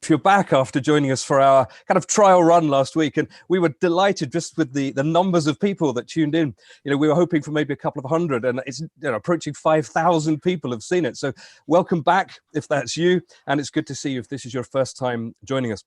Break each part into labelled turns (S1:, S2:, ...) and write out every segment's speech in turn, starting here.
S1: if you're back after joining us for our kind of trial run last week. And we were delighted just with the numbers of people that tuned in. We were hoping for maybe a couple of hundred, and it's approaching 5,000 people have seen it. So welcome back if that's you, and it's good to see you if this is your first time joining us.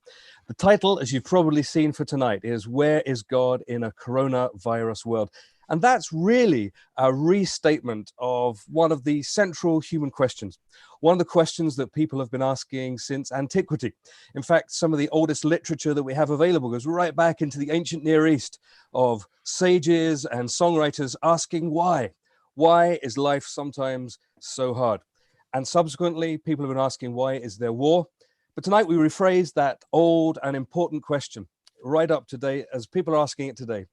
S1: The title, as you've probably seen for tonight, is Where is God in a Coronavirus World? And that's really a restatement of one of the central human questions, one of the questions that people have been asking since antiquity. In fact, some of the oldest literature that we have available goes right back into the ancient Near East, of sages and songwriters asking why. Why is life sometimes so hard? And subsequently, people have been asking, why is there war? But tonight we rephrase that old and important question right up to date, as people are asking it today.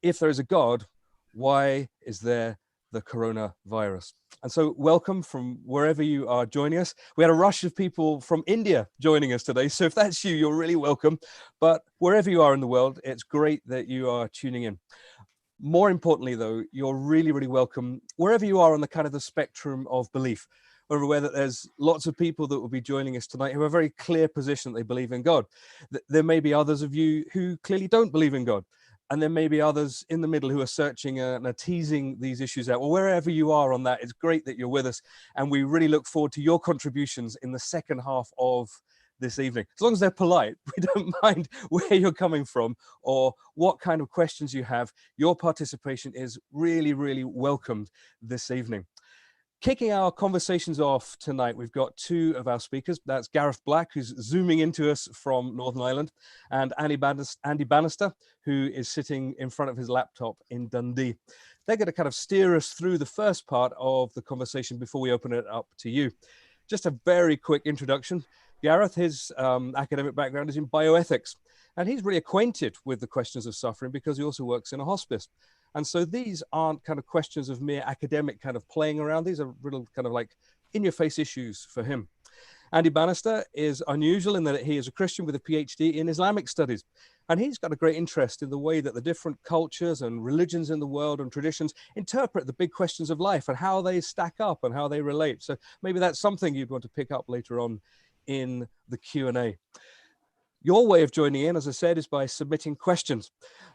S1: If there is a God, why is there the coronavirus? And so welcome from wherever you are joining us. We had a rush of people from India joining us today. So if that's you, you're really welcome. But wherever you are in the world, it's great that you are tuning in. More importantly, though, you're really, really welcome wherever you are on the kind of the spectrum of belief. We're aware that there's lots of people that will be joining us tonight who have a very clear position that they believe in God. There may be others of you who clearly don't believe in God. And there may be others in the middle who are searching and are teasing these issues out. Well, wherever you are on that, it's great that you're with us. And we really look forward to your contributions in the second half of this evening. As long as they're polite, we don't mind where you're coming from or what kind of questions you have. Your participation is really, really welcomed this evening. Kicking our conversations off tonight, we've got two of our speakers. That's Gareth Black, who's zooming into us from Northern Ireland, and Andy Bannister, who is sitting in front of his laptop in Dundee. They're going to kind of steer us through the first part of the conversation before we open it up to you. Just a very quick introduction. Gareth, his academic background is in bioethics, and he's really acquainted with the questions of suffering because he also works in a hospice. And so these aren't kind of questions of mere academic kind of playing around. These are real kind of like in-your-face issues for him. Andy Bannister is unusual in that he is a Christian with a PhD in Islamic studies. And he's got a great interest in the way that the different cultures and religions in the world and traditions interpret the big questions of life and how they stack up and how they relate. So maybe that's something you'd want to pick up later on in the Q&A. Your way of joining in, as I said, is by submitting questions.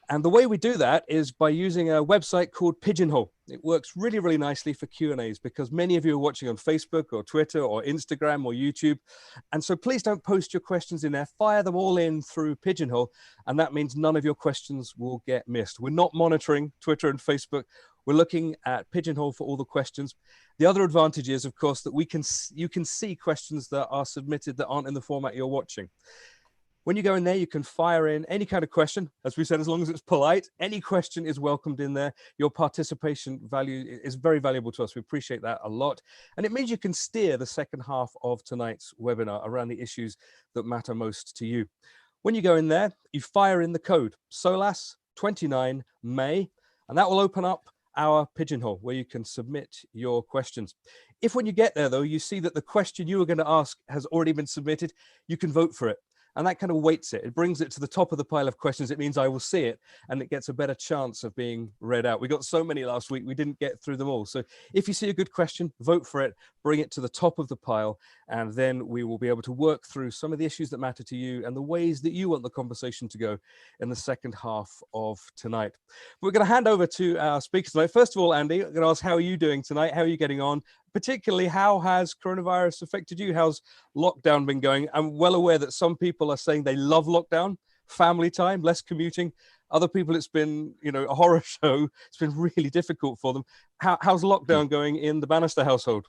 S1: And the way we do that is by using a website called Pigeonhole. It works really, really nicely for Q&As because many of you are watching on Facebook or Twitter or Instagram or YouTube. And so please don't post your questions in there. Fire them all in through Pigeonhole. And that means none of your questions will get missed. We're not monitoring Twitter and Facebook. We're looking at Pigeonhole for all the questions. The other advantage is, of course, that you can see questions that are submitted that aren't in the format you're watching. When you go in there, you can fire in any kind of question. As we said, as long as it's polite, any question is welcomed in there. Your participation value is very valuable to us. We appreciate that a lot. And it means you can steer the second half of tonight's webinar around the issues that matter most to you. When you go in there, you fire in the code Solas 29 May, and that will open up our Pigeonhole where you can submit your questions. If when you get there, though, you see that the question you were going to ask has already been submitted, you can vote for it. And that kind of weights it. It brings it to the top of the pile of questions. It means I will see it and it gets a better chance of being read out. We got so many last week, we didn't get through them all. So if you see a good question, vote for it, bring it to the top of the pile, and then we will be able to work through some of the issues that matter to you and the ways that you want the conversation to go in the second half of tonight. We're going to hand over to our speakers tonight. First of all, Andy, I'm going to ask, how are you doing tonight? How are you getting on? Particularly, how has coronavirus affected you? How's lockdown been going? I'm well aware that some people are saying they love lockdown, family time, less commuting. Other people, it's been, a horror show. It's been really difficult for them. How's lockdown going in the Bannister household?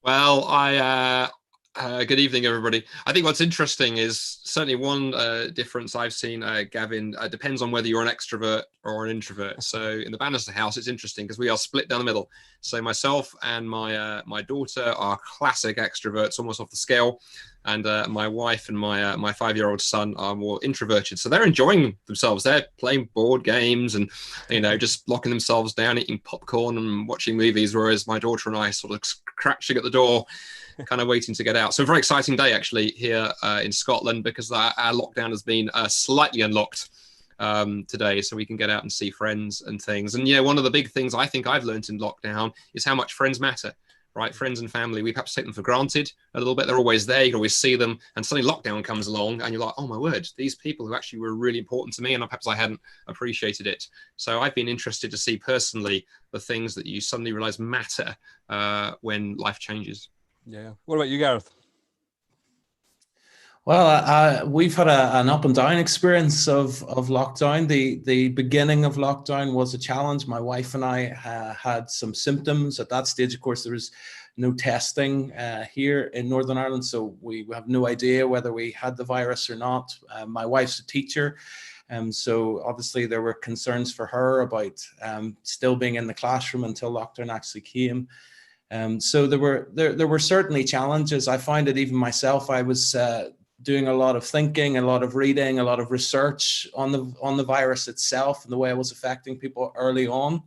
S2: Well, good evening, everybody. I think what's interesting is certainly one difference I've seen, Gavin, depends on whether you're an extrovert or an introvert. So in the Bannister house, it's interesting because we are split down the middle. So myself and my daughter are classic extroverts, almost off the scale. And my wife and my 5-year-old son are more introverted. So they're enjoying themselves. They're playing board games and, just locking themselves down, eating popcorn and watching movies, whereas my daughter and I sort of crouching at the door, kind of waiting to get out. So a very exciting day, actually, here in Scotland, because our lockdown has been slightly unlocked today, so we can get out and see friends and things. And, one of the big things I think I've learned in lockdown is how much friends matter. right? Friends and family, we perhaps take them for granted a little bit. They're always there. You can always see them. And suddenly lockdown comes along and you're like, oh my word, these people who actually were really important to me, and perhaps I hadn't appreciated it. So I've been interested to see personally the things that you suddenly realize matter when life changes.
S1: Yeah. What about you, Gareth?
S3: Well, we've had an up and down experience of lockdown. The beginning of lockdown was a challenge. My wife and I had some symptoms. At that stage, of course, there was no testing here in Northern Ireland, so we have no idea whether we had the virus or not. My wife's a teacher, so obviously there were concerns for her about still being in the classroom until lockdown actually came. So there were certainly challenges. I find it even myself. I was doing a lot of thinking, a lot of reading, a lot of research on the virus itself and the way it was affecting people early on.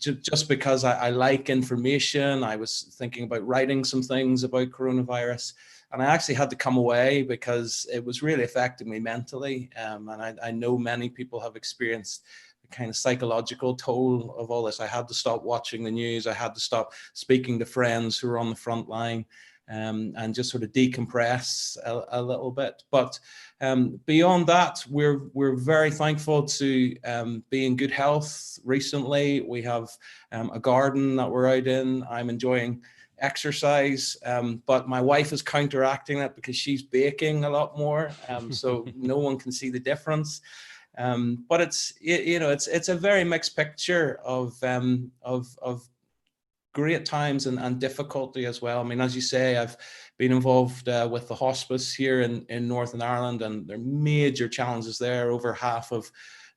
S3: Just because I like information, I was thinking about writing some things about coronavirus, and I actually had to come away because it was really affecting me mentally. And I know many people have experienced the kind of psychological toll of all this. I had to stop watching the news. I had to stop speaking to friends who were on the front line. And just sort of decompress a little bit. But beyond that, we're very thankful to be in good health recently. We have a garden that we're out in. I'm enjoying exercise, but my wife is counteracting that because she's baking a lot more, so no one can see the difference. But it's a very mixed picture of great times and difficulty as well. I mean, as you say, I've been involved with the hospice here in Northern Ireland, and there are major challenges there. Over half of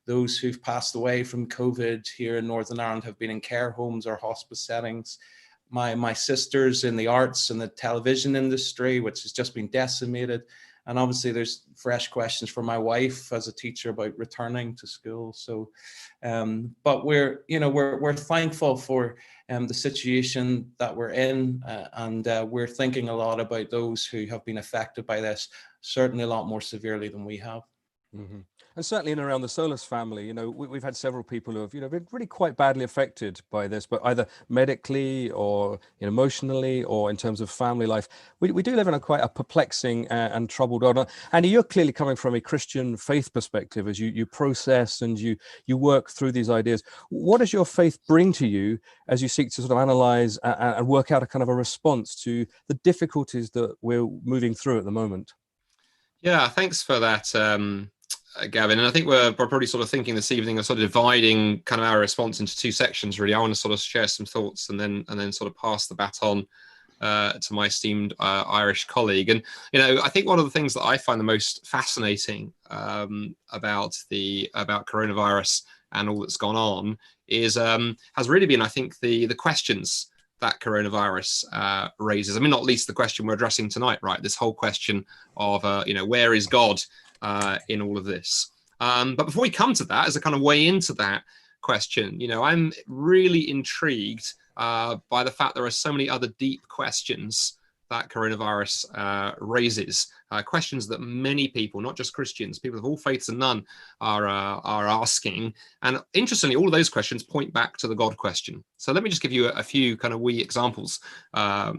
S3: those who've passed away from COVID here in Northern Ireland have been in care homes or hospice settings. My sister's in the arts and the television industry, which has just been decimated. And obviously there's fresh questions for my wife as a teacher about returning to school. So, but we're thankful for the situation that we're in, and we're thinking a lot about those who have been affected by this, certainly a lot more severely than we have.
S1: Mm-hmm. And certainly in and around the Solas family, we've had several people who have, been really quite badly affected by this, but either medically or emotionally or in terms of family life. We do live in quite a perplexing and troubled world. Andy, you're clearly coming from a Christian faith perspective as you process and you work through these ideas. What does your faith bring to you as you seek to sort of analyze and work out a kind of a response to the difficulties that we're moving through at the moment?
S2: Yeah, thanks for that, Gavin. And I think we're probably sort of thinking this evening of sort of dividing kind of our response into two sections, really. I want to sort of share some thoughts and then sort of pass the baton to my esteemed Irish colleague. And, I think one of the things that I find the most fascinating about coronavirus and all that's gone on is has really been, I think, the questions that coronavirus raises. I mean, not least the question we're addressing tonight, right? This whole question of, where is God in all of this? But before we come to that, as a kind of way into that question, I'm really intrigued by the fact there are so many other deep questions that coronavirus raises, questions that many people, not just Christians, people of all faiths and none, are asking. And interestingly, all of those questions point back to the God question. So let me just give you a few kind of wee examples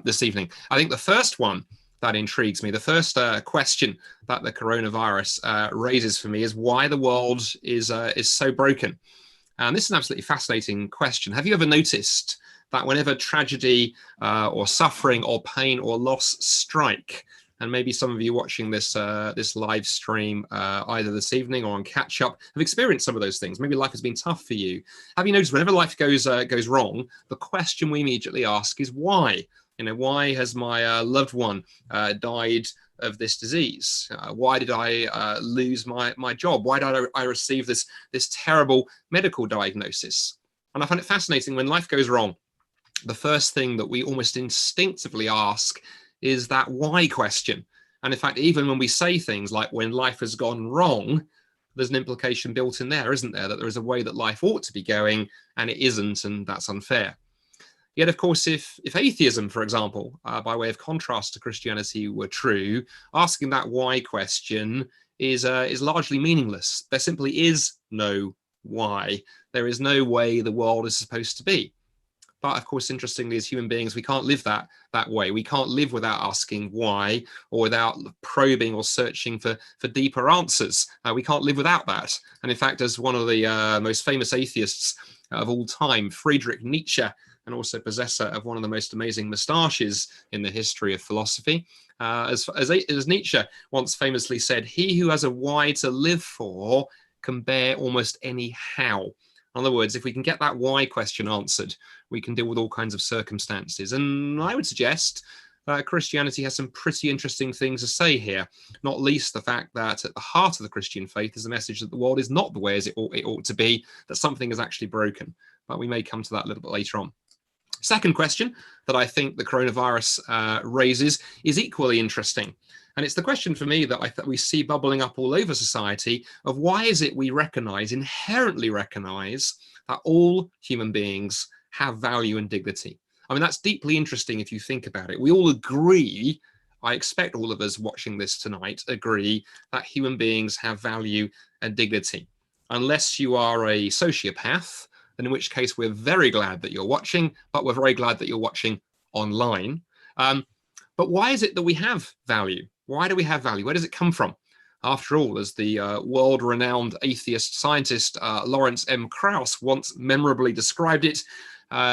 S2: this evening. I think the first one that intrigues me, the first question that the coronavirus raises for me is why the world is so broken. And this is an absolutely fascinating question. Have you ever noticed that whenever tragedy or suffering or pain or loss strike, and maybe some of you watching this this live stream either this evening or on catch up have experienced some of those things. Maybe life has been tough for you. Have you noticed whenever life goes wrong, the question we immediately ask is why? Why has my loved one died of this disease? Why did I lose my job? Why did I receive this terrible medical diagnosis? And I find it fascinating when life goes wrong. The first thing that we almost instinctively ask is that why question. And in fact, even when we say things like when life has gone wrong, there's an implication built in there, isn't there? That there is a way that life ought to be going and it isn't, and that's unfair. Yet, of course, if atheism, for example, by way of contrast to Christianity, were true, asking that why question is largely meaningless. There simply is no why. There is no way the world is supposed to be. But of course, interestingly, as human beings, we can't live that way. We can't live without asking why, or without probing or searching for deeper answers. We can't live without that. And in fact, as one of the most famous atheists of all time, Friedrich Nietzsche, and also possessor of one of the most amazing moustaches in the history of philosophy, as Nietzsche once famously said, "He who has a why to live for can bear almost any how." In other words, if we can get that why question answered, we can deal with all kinds of circumstances. And I would suggest Christianity has some pretty interesting things to say here, not least the fact that at the heart of the Christian faith is the message that the world is not the way as it ought to be, that something is actually broken. But we may come to that a little bit later on. Second question that I think the coronavirus raises is equally interesting. And it's the question for me that we see bubbling up all over society of why is it we inherently recognize that all human beings have value and dignity. I mean, that's deeply interesting if you think about it. We all agree, I expect all of us watching this tonight agree, that human beings have value and dignity. Unless you are a sociopath, then in which case we're very glad that you're watching, but we're very glad that you're watching online. But why is it that we have value? Why do we have value? Where does it come from? After all, as the world-renowned atheist scientist Lawrence M. Krauss once memorably described it,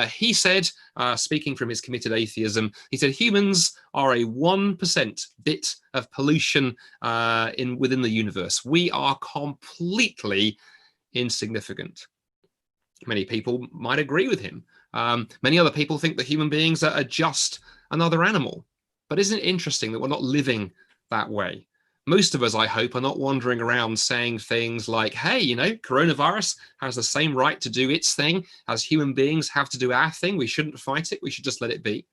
S2: he said, speaking from his committed atheism, he said, humans are a 1% bit of pollution within the universe. We are completely insignificant. Many people might agree with him. Many other people think that human beings are just another animal. But isn't it interesting that we're not living that way? Most of us, I hope, are not wandering around saying things like, hey, you know, coronavirus has the same right to do its thing as human beings have to do our thing. We shouldn't fight it. We should just let it be.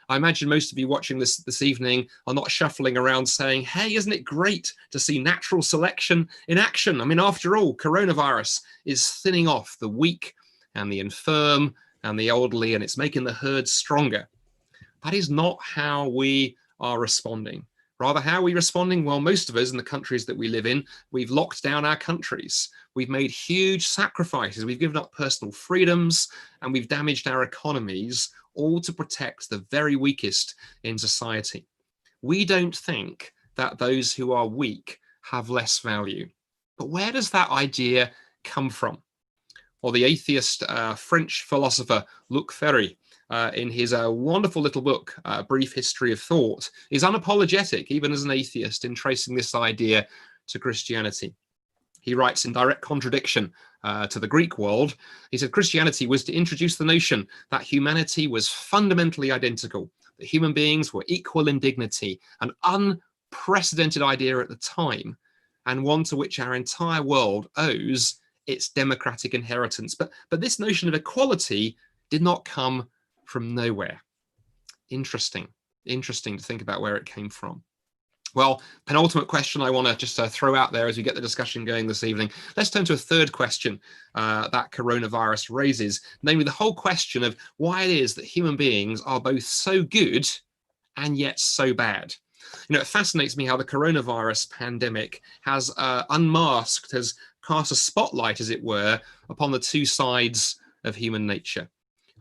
S2: I imagine most of you watching this evening are not shuffling around saying, hey, isn't it great to see natural selection in action? I mean, after all, coronavirus is thinning off the weak and the infirm and the elderly, and it's making the herd stronger. That is not how we are responding. Rather, how are we responding? Well, most of us in the countries that we live in, we've locked down our countries. We've made huge sacrifices. We've given up personal freedoms and we've damaged our economies, all to protect the very weakest in society. We don't think that those who are weak have less value. But where does that idea come from? Well, the atheist French philosopher Luc Ferry, in his wonderful little book, Brief History of Thought, is unapologetic, even as an atheist, in tracing this idea to Christianity. He writes in direct contradiction to the Greek world. He said Christianity was to introduce the notion that humanity was fundamentally identical, that human beings were equal in dignity, an unprecedented idea at the time, and one to which our entire world owes its democratic inheritance. But this notion of equality did not come from nowhere. Interesting to think about where it came from. Well, penultimate question I want to just throw out there as we get the discussion going this evening. Let's turn to a third question that coronavirus raises, namely the whole question of why it is that human beings are both so good and yet so bad. You know, it fascinates me how the coronavirus pandemic has unmasked, has cast a spotlight, as it were, upon the two sides of human nature.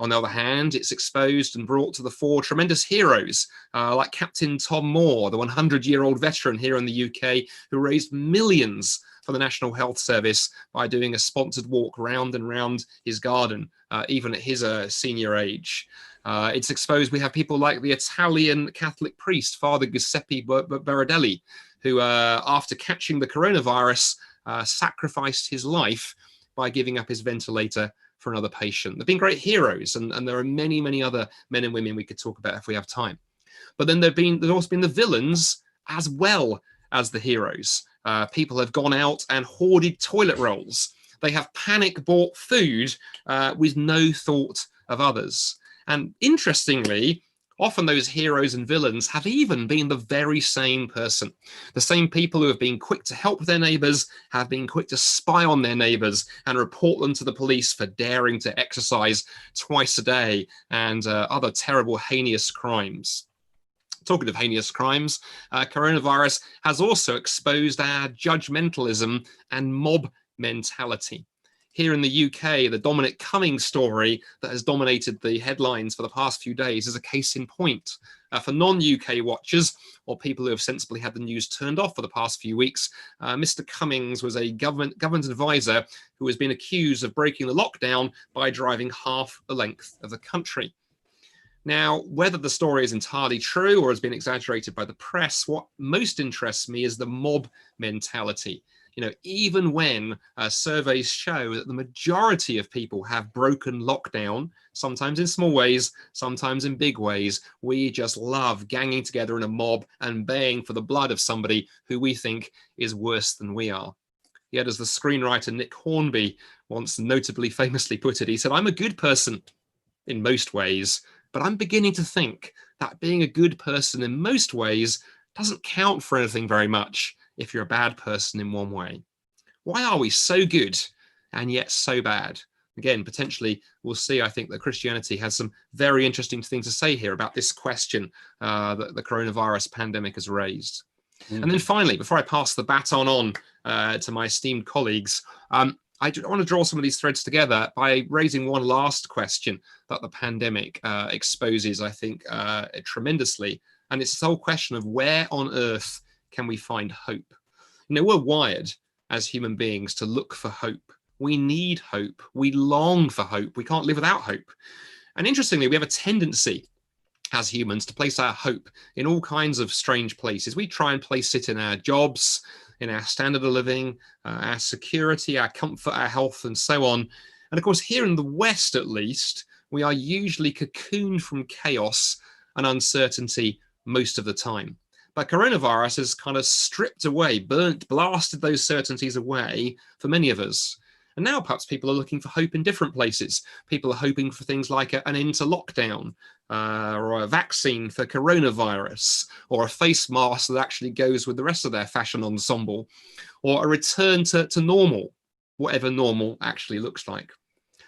S2: On the other hand, it's exposed and brought to the fore tremendous heroes like Captain Tom Moore, the 100-year-old veteran here in the UK who raised millions for the National Health Service by doing a sponsored walk round and round his garden, even at his senior age. It's exposed, we have people like the Italian Catholic priest, Father Giuseppe Berardelli, who after catching the coronavirus sacrificed his life by giving up his ventilator for another patient. They've been great heroes, and there are many, many other men and women we could talk about if we have time. But then there's also been the villains as well as the heroes. People have gone out and hoarded toilet rolls. They have panic bought food with no thought of others. And interestingly, often those heroes and villains have even been the very same person. The same people who have been quick to help their neighbors have been quick to spy on their neighbors and report them to the police for daring to exercise twice a day and other terrible, heinous crimes. Talking of heinous crimes, coronavirus has also exposed our judgmentalism and mob mentality. Here in the UK, the Dominic Cummings story that has dominated the headlines for the past few days is a case in point. For non-UK watchers or people who have sensibly had the news turned off for the past few weeks, Mr. Cummings was a government advisor who has been accused of breaking the lockdown by driving half the length of the country. Now, whether the story is entirely true or has been exaggerated by the press, what most interests me is the mob mentality. You know, even when surveys show that the majority of people have broken lockdown, sometimes in small ways, sometimes in big ways, we just love ganging together in a mob and baying for the blood of somebody who we think is worse than we are. Yet, as the screenwriter Nick Hornby once notably famously put it, he said, "I'm a good person in most ways, but I'm beginning to think that being a good person in most ways doesn't count for anything very much if you're a bad person in one way." Why are we so good and yet so bad? Again, potentially we'll see, I think, that Christianity has some very interesting things to say here about this question that the coronavirus pandemic has raised. And then finally, before I pass the baton on to my esteemed colleagues, I want to draw some of these threads together by raising one last question that the pandemic exposes, I think, tremendously. And it's the whole question of where on earth can we find hope? You know, we're wired as human beings to look for hope. We need hope. We long for hope. We can't live without hope. And interestingly, we have a tendency as humans to place our hope in all kinds of strange places. We try and place it in our jobs, in our standard of living, our security, our comfort, our health, and so on. And of course, here in the West, at least, we are usually cocooned from chaos and uncertainty most of the time. But coronavirus has kind of stripped away, blasted those certainties away for many of us. And now perhaps people are looking for hope in different places. People are hoping for things like an end to lockdown, or a vaccine for coronavirus, or a face mask that actually goes with the rest of their fashion ensemble, or a return to normal, whatever normal actually looks like.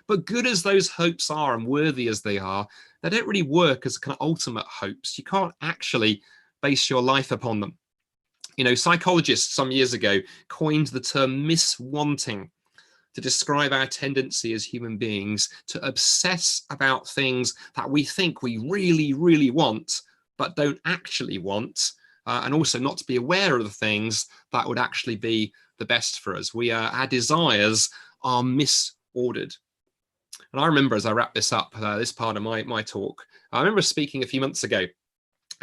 S2: But good as those hopes are and worthy as they are, they don't really work as kind of ultimate hopes. You can't actually base your life upon them. You know, psychologists some years ago coined the term miswanting to describe our tendency as human beings to obsess about things that we think we really, really want, but don't actually want, and also not to be aware of the things that would actually be the best for us. Our desires are misordered. And I remember, as I wrap this up, this part of my talk, I remember speaking a few months ago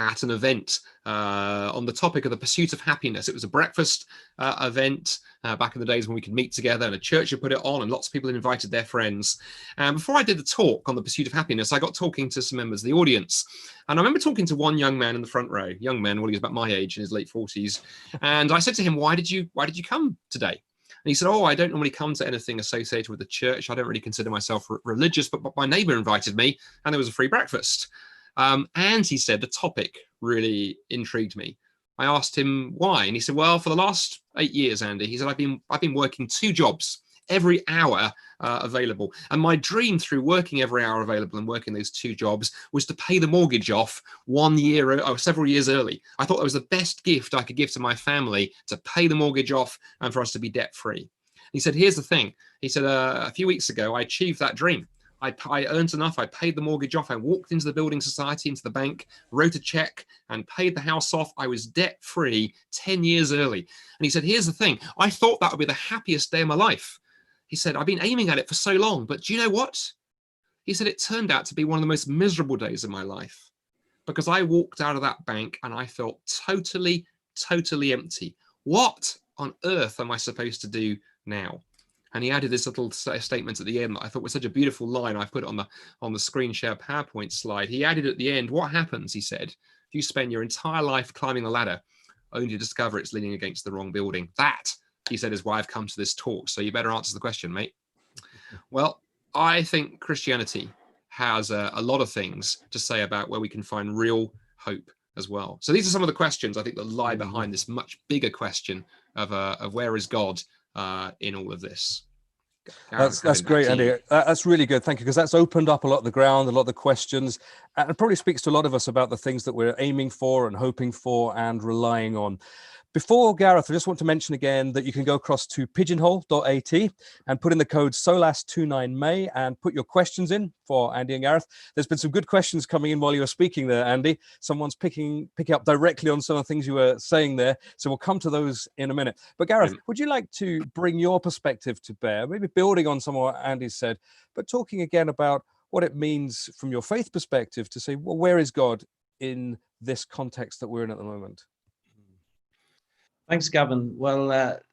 S2: at an event on the topic of the pursuit of happiness. It was a breakfast event back in the days when we could meet together, and a church had put it on, and lots of people had invited their friends. And before I did the talk on the pursuit of happiness, I got talking to some members of the audience. And I remember talking to one young man in the front row, young man, well, he was about my age, in his late 40s. And I said to him, why did you come today? And he said, oh, I don't normally come to anything associated with the church. I don't really consider myself religious, but my neighbor invited me, and there was a free breakfast. And he said, the topic really intrigued me. I asked him why, and he said, well, for the last 8 years, Andy, he said, I've been working 2 jobs, every hour available. And my dream through working every hour available and working those 2 jobs was to pay the mortgage off 1 year or several years early. I thought that was the best gift I could give to my family, to pay the mortgage off and for us to be debt free. He said, here's the thing. He said, a few weeks ago, I achieved that dream. I earned enough, I paid the mortgage off, I walked into the building society, into the bank, wrote a check and paid the house off. I was debt free 10 years early. And he said, here's the thing, I thought that would be the happiest day of my life. He said, I've been aiming at it for so long, but do you know what? He said, it turned out to be one of the most miserable days of my life, because I walked out of that bank and I felt totally, totally empty. What on earth am I supposed to do now? And he added this little statement at the end that I thought was such a beautiful line. I put it on the screen share PowerPoint slide. He added at the end, what happens, he said, if you spend your entire life climbing a ladder only to discover it's leaning against the wrong building? That, he said, is why I've come to this talk. So you better answer the question, mate. Well, I think Christianity has a lot of things to say about where we can find real hope as well. So these are some of the questions I think that lie behind this much bigger question of where is God in all of this.
S1: That's great, Andy. That's really good. Thank you, because that's opened up a lot of the ground, a lot of the questions, and it probably speaks to a lot of us about the things that we're aiming for and hoping for and relying on. Before Gareth, I just want to mention again that you can go across to pigeonhole.at and put in the code SOLAS29May and put your questions in for Andy and Gareth. There's been some good questions coming in while you were speaking there, Andy. Someone's picking up directly on some of the things you were saying there. So we'll come to those in a minute. But Gareth, would you like to bring your perspective to bear, maybe building on some of what Andy said, but talking again about what it means from your faith perspective to say, well, where is God in this context that we're in at the moment?
S3: Thanks, Gavin. Well,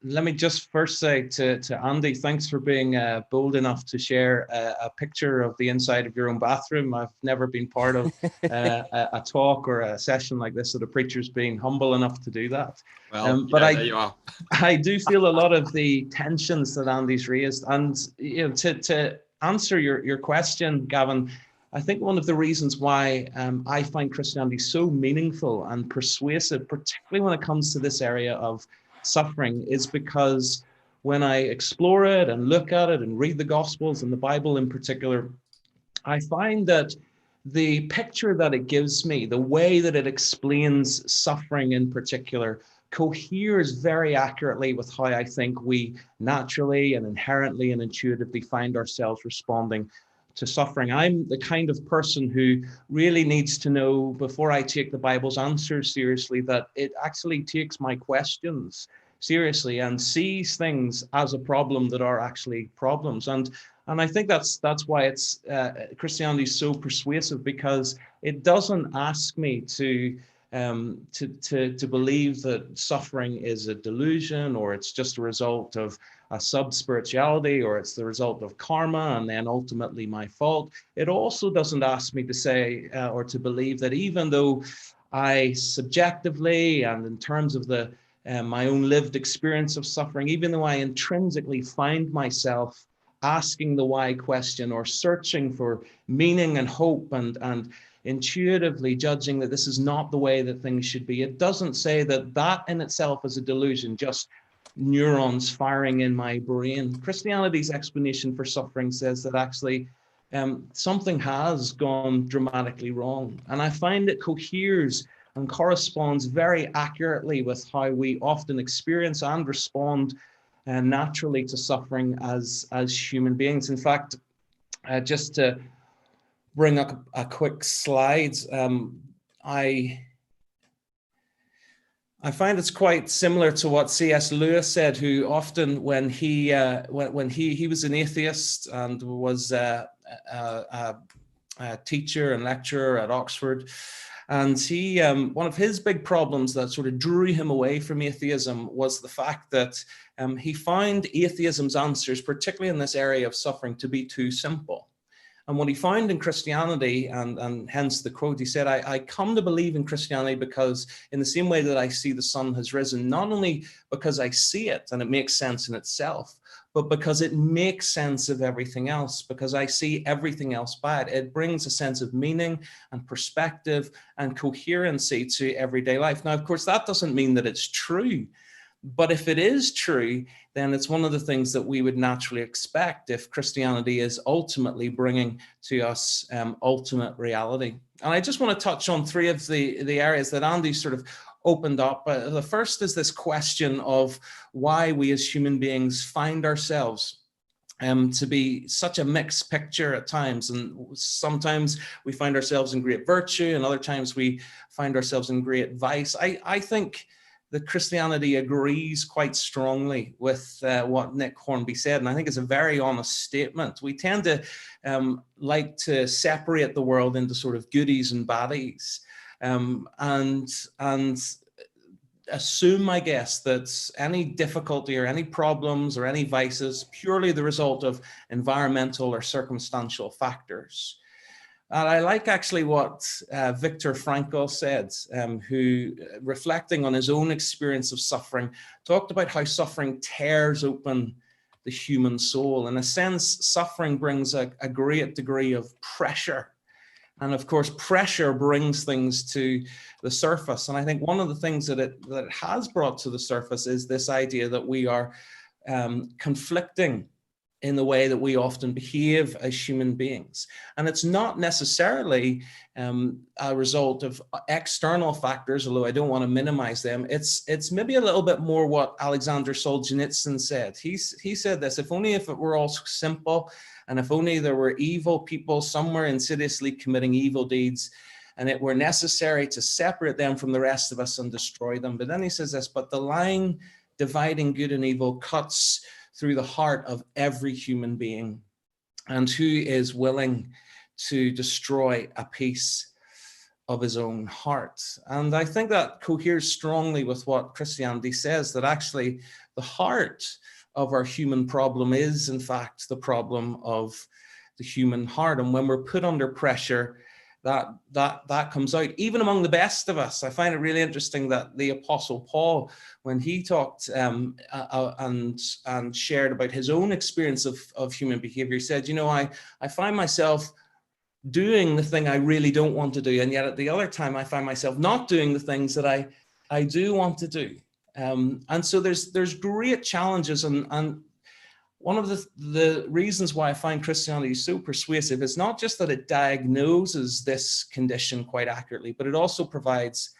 S3: let me just first say to Andy, thanks for being bold enough to share a picture of the inside of your own bathroom. I've never been part of a talk or a session like this, so the preacher's being humble enough to do that.
S2: Well,
S3: but
S2: there you are.
S3: I do feel a lot of the tensions that Andy's raised. And to answer your question, Gavin, I think one of the reasons why I find Christianity so meaningful and persuasive, particularly when it comes to this area of suffering, is because when I explore it and look at it and read the Gospels and the Bible in particular, I find that the picture that it gives me, the way that it explains suffering in particular, coheres very accurately with how I think we naturally and inherently and intuitively find ourselves responding to suffering. I'm the kind of person who really needs to know, before I take the Bible's answers seriously, that it actually takes my questions seriously and sees things as a problem that are actually problems. And I think that's why it's Christianity is so persuasive, because it doesn't ask me to believe that suffering is a delusion, or it's just a result of a sub-spirituality, or it's the result of karma and then ultimately my fault. It also doesn't ask me to say or to believe that even though I subjectively and in terms of the my own lived experience of suffering, even though I intrinsically find myself asking the why question or searching for meaning and hope and intuitively judging that this is not the way that things should be, it doesn't say that that in itself is a delusion, just neurons firing in my brain. Christianity's explanation for suffering says that actually something has gone dramatically wrong. And I find it coheres and corresponds very accurately with how we often experience and respond naturally to suffering as human beings. In fact, just to bring up a quick slide, I find it's quite similar to what C.S. Lewis said, who often, when he was an atheist and was a teacher and lecturer at Oxford, and he one of his big problems that sort of drew him away from atheism was the fact that he found atheism's answers, particularly in this area of suffering, to be too simple. And what he found in Christianity, and hence the quote, he said, I come to believe in Christianity because in the same way that I see the sun has risen, not only because I see it and it makes sense in itself, but because it makes sense of everything else, because I see everything else by it. It brings a sense of meaning and perspective and coherency to everyday life. Now, of course, that doesn't mean that it's true. But if it is true, then it's one of the things that we would naturally expect if Christianity is ultimately bringing to us ultimate reality. And I just want to touch on three of the areas that Andy sort of opened up. The first is this question of why we as human beings find ourselves to be such a mixed picture at times. And sometimes we find ourselves in great virtue, and other times we find ourselves in great vice. I think that Christianity agrees quite strongly with what Nick Hornby said, and I think it's a very honest statement. We tend to like to separate the world into sort of goodies and baddies, and assume, I guess, that any difficulty or any problems or any vices purely the result of environmental or circumstantial factors. And I like actually what Viktor Frankl said, who, reflecting on his own experience of suffering, talked about how suffering tears open the human soul. In a sense, suffering brings a great degree of pressure. And of course, pressure brings things to the surface. And I think one of the things that it has brought to the surface is this idea that we are conflicting in the way that we often behave as human beings. And it's not necessarily a result of external factors, although I don't want to minimize them. It's maybe a little bit more what Alexander Solzhenitsyn said. He said this: if only if it were all simple, and if only there were evil people somewhere insidiously committing evil deeds, and it were necessary to separate them from the rest of us and destroy them. But then he says this: but the line dividing good and evil cuts through the heart of every human being, and who is willing to destroy a piece of his own heart. And I think that coheres strongly with what Christianity says, that actually the heart of our human problem is in fact the problem of the human heart. And when we're put under pressure, that comes out, even among the best of us. I find it really interesting that the Apostle Paul, when he talked and shared about his own experience of human behavior, he said, I find myself doing the thing I really don't want to do, and yet at the other time I find myself not doing the things that I do want to do. And so there's great challenges, and one of the reasons why I find Christianity so persuasive is not just that it diagnoses this condition quite accurately, but it also provides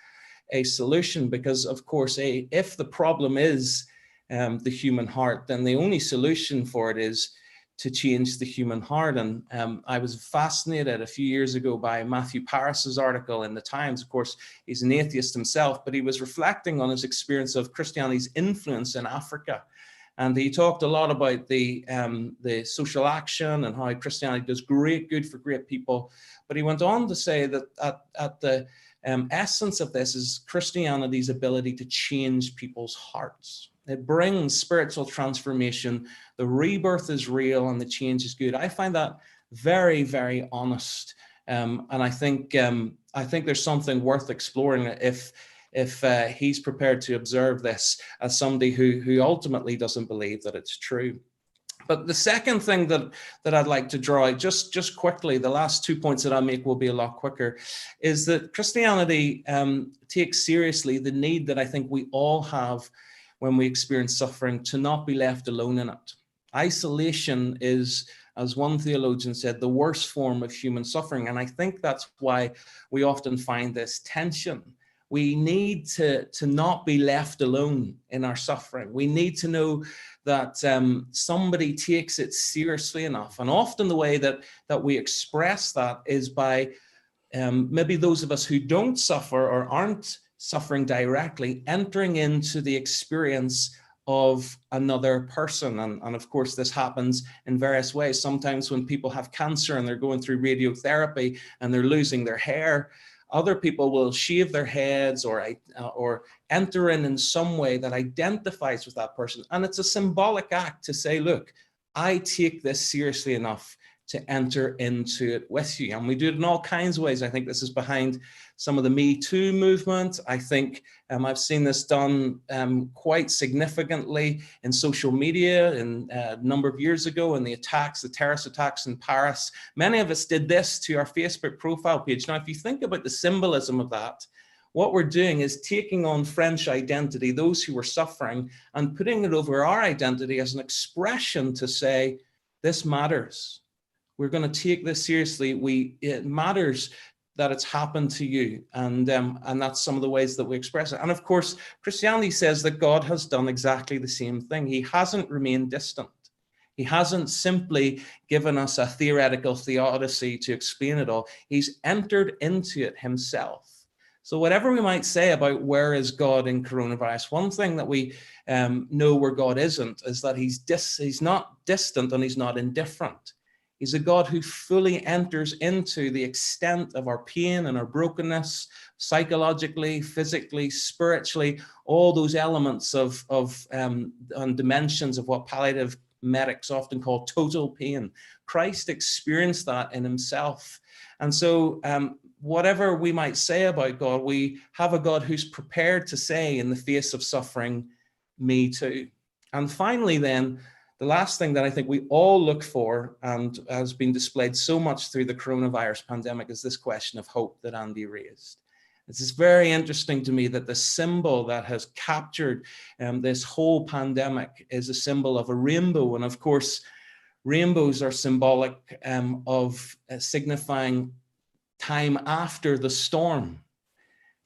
S3: a solution. Because, of course, if the problem is the human heart, then the only solution for it is to change the human heart. And I was fascinated a few years ago by Matthew Parris's article in the Times. Of course, he's an atheist himself, but he was reflecting on his experience of Christianity's influence in Africa. And he talked a lot about the social action and how Christianity does great good for great people. But he went on to say that at the essence of this is Christianity's ability to change people's hearts. It brings spiritual transformation. The rebirth is real and the change is good. I find that very, very honest. And I think there's something worth exploring if he's prepared to observe this as somebody who ultimately doesn't believe that it's true. But the second thing that I'd like to draw out, just quickly, the last 2 points that I make will be a lot quicker, is that Christianity takes seriously the need that I think we all have when we experience suffering to not be left alone in it. Isolation is, as one theologian said, the worst form of human suffering. And I think that's why we often find this tension. We need to not be left alone in our suffering. We need to know that somebody takes it seriously enough. And often the way that we express that is by maybe those of us who don't suffer or aren't suffering directly, entering into the experience of another person. And of course, this happens in various ways. Sometimes when people have cancer and they're going through radiotherapy and they're losing their hair, other people will shave their heads or enter in some way that identifies with that person. And it's a symbolic act to say, look, I take this seriously enough to enter into it with you. And we do it in all kinds of ways. I think this is behind some of the Me Too movement. I think I've seen this done quite significantly in social media a number of years ago, in the terrorist attacks in Paris. Many of us did this to our Facebook profile page. Now, if you think about the symbolism of that, what we're doing is taking on French identity, those who were suffering, and putting it over our identity as an expression to say, this matters. We're going to take this seriously. It matters that it's happened to you. And that's some of the ways that we express it. And of course, Christianity says that God has done exactly the same thing. He hasn't remained distant. He hasn't simply given us a theoretical theodicy to explain it all. He's entered into it himself. So whatever we might say about where is God in coronavirus, one thing that we know where God isn't is that he's not distant and he's not indifferent. He's a God who fully enters into the extent of our pain and our brokenness, psychologically, physically, spiritually, all those elements and dimensions of what palliative medics often call total pain. Christ experienced that in himself. And so whatever we might say about God, we have a God who's prepared to say in the face of suffering, me too. And finally then, the last thing that I think we all look for and has been displayed so much through the coronavirus pandemic is this question of hope that Andy raised. It's very interesting to me that the symbol that has captured this whole pandemic is a symbol of a rainbow. And of course, Rainbows are symbolic of signifying time after the storm.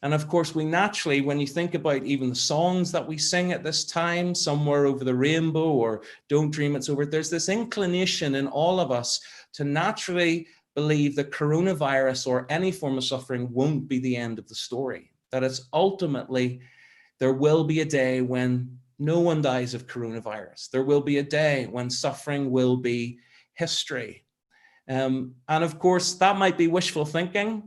S3: And of course, we naturally, when you think about even the songs that we sing at this time, Somewhere Over the Rainbow or Don't Dream It's Over, there's this inclination in all of us to naturally believe that coronavirus or any form of suffering won't be the end of the story. That it's ultimately, there will be a day when no one dies of coronavirus. There will be a day when suffering will be history. And of course, that might be wishful thinking.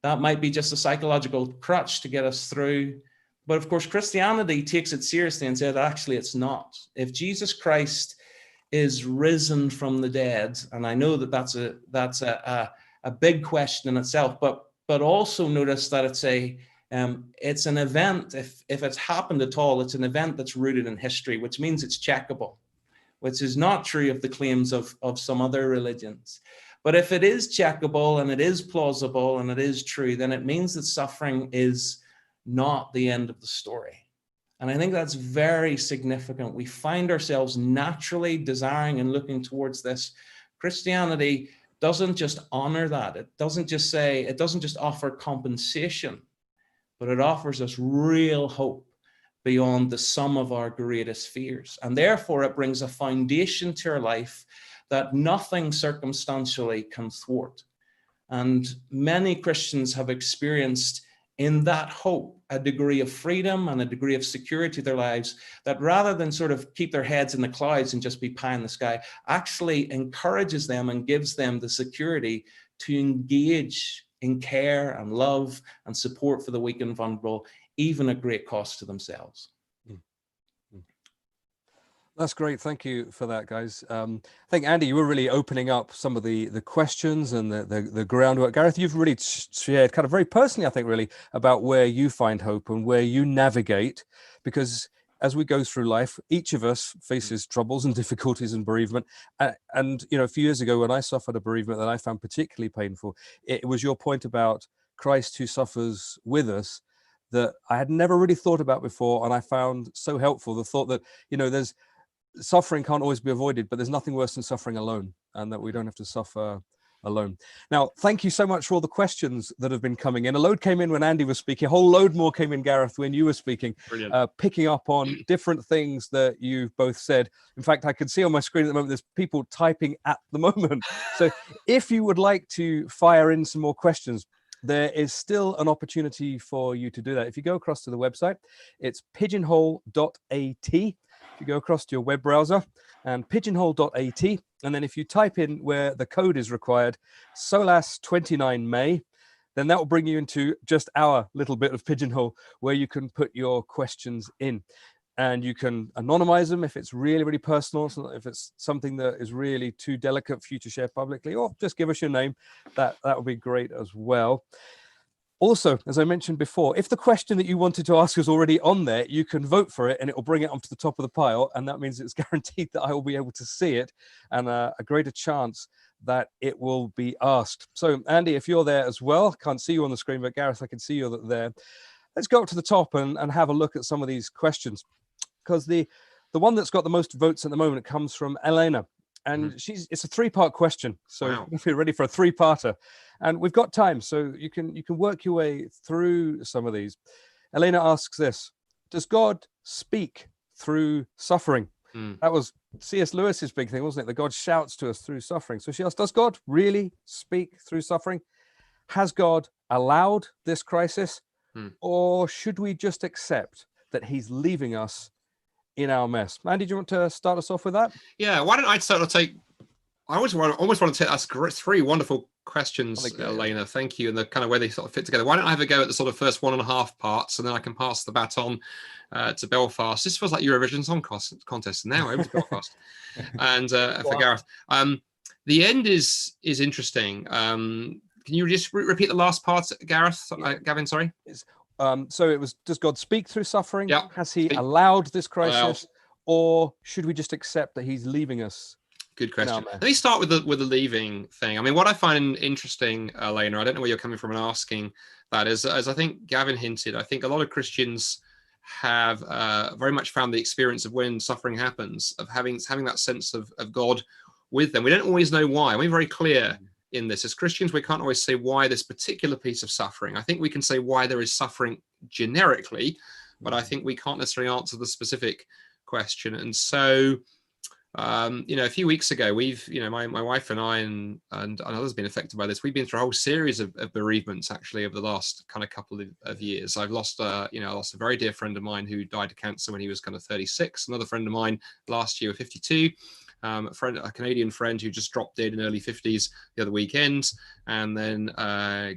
S3: That might be just a psychological crutch to get us through. But of course, Christianity takes it seriously and said, actually, it's not. If Jesus Christ is risen from the dead, and I know that that's a big question in itself, but also notice that it's an event. If it's happened at all, it's an event that's rooted in history, which means it's checkable, which is not true of the claims of some other religions. But if it is checkable and it is plausible and it is true, then it means that suffering is not the end of the story. And I think that's very significant. We find ourselves naturally desiring and looking towards this. Christianity doesn't just honor that. It doesn't just offer compensation, but it offers us real hope beyond the sum of our greatest fears. And therefore, it brings a foundation to our life that nothing circumstantially can thwart. And many Christians have experienced in that hope a degree of freedom and a degree of security to their lives that, rather than sort of keep their heads in the clouds and just be pie in the sky, actually encourages them and gives them the security to engage in care and love and support for the weak and vulnerable, even at great cost to themselves.
S1: That's great. Thank you for that, guys. I think, Andy, you were really opening up some of the questions and the groundwork. Gareth, you've really shared kind of very personally, I think, really about where you find hope and where you navigate, because as we go through life, each of us faces troubles and difficulties and bereavement. And a few years ago, when I suffered a bereavement that I found particularly painful, it was your point about Christ who suffers with us that I had never really thought about before. And I found so helpful, the thought that, there's suffering can't always be avoided, but there's nothing worse than suffering alone, and that we don't have to suffer alone. Now, thank you so much for all the questions that have been coming in. A load came in when Andy was speaking. A whole load more came in, Gareth, when you were speaking.
S2: Brilliant.
S1: Picking up on different things that you've both said. In fact, I can see on my screen at the moment, there's people typing at the moment. So if you would like to fire in some more questions, there is still an opportunity for you to do that. If you go across to the website, it's pigeonhole.at. You go across to your web browser and pigeonhole.at, and then if you type in where the code is required, Solas 29 May, then that will bring you into just our little bit of Pigeonhole where you can put your questions in, and you can anonymize them if it's really, really personal. So if it's something that is really too delicate for you to share publicly, or just give us your name, that would be great as well. Also, as I mentioned before, if the question that you wanted to ask is already on there, you can vote for it and it will bring it onto the top of the pile. And that means it's guaranteed that I will be able to see it, and a greater chance that it will be asked. So, Andy, if you're there as well, can't see you on the screen, but Gareth, I can see you there. Let's go up to the top and have a look at some of these questions, because the one that's got the most votes at the moment comes from Elena. And it's a 3-part question, so if you're ready for a 3-parter, and we've got time, so you can work your way through some of these. Elena asks this: does God speak through suffering? That was C.S. Lewis's big thing, wasn't it? That God shouts to us through suffering. So she asks, does God really speak through suffering? Has God allowed this crisis, or should we just accept that he's leaving us in our mess? Andy, do you want to start us off with that?
S2: Yeah, why don't I sort of take, I almost want to take us 3 wonderful questions, Elena. Thank you. And the kind of way they sort of fit together. Why don't I have a go at the sort of first 1.5 parts, and then I can pass the baton to Belfast. This feels like Eurovision Song Contest now over to Belfast. And for Gareth. The end is interesting. Can you just repeat the last part, Gareth? Gavin, sorry.
S1: So it was, does God speak through suffering?
S2: Yeah.
S1: Has he allowed this crisis, or should we just accept that he's leaving us?
S2: Good question. Let me start with the leaving thing. I mean, what I find interesting, Elena, I don't know where you're coming from in asking that, is, as I think Gavin hinted, I think a lot of Christians have very much found the experience of when suffering happens, of having that sense of God with them. We don't always know why. We're very clear in this. As Christians, we can't always say why this particular piece of suffering. I think we can say why there is suffering generically, but I think we can't necessarily answer the specific question. And so, a few weeks ago, we've, my wife and I and others have been affected by this. We've been through a whole series of bereavements actually over the last kind of couple of years. I've lost, I lost a very dear friend of mine who died of cancer when he was kind of 36. Another friend of mine last year, 52. A Canadian friend who just dropped dead in early 50s the other weekend. And then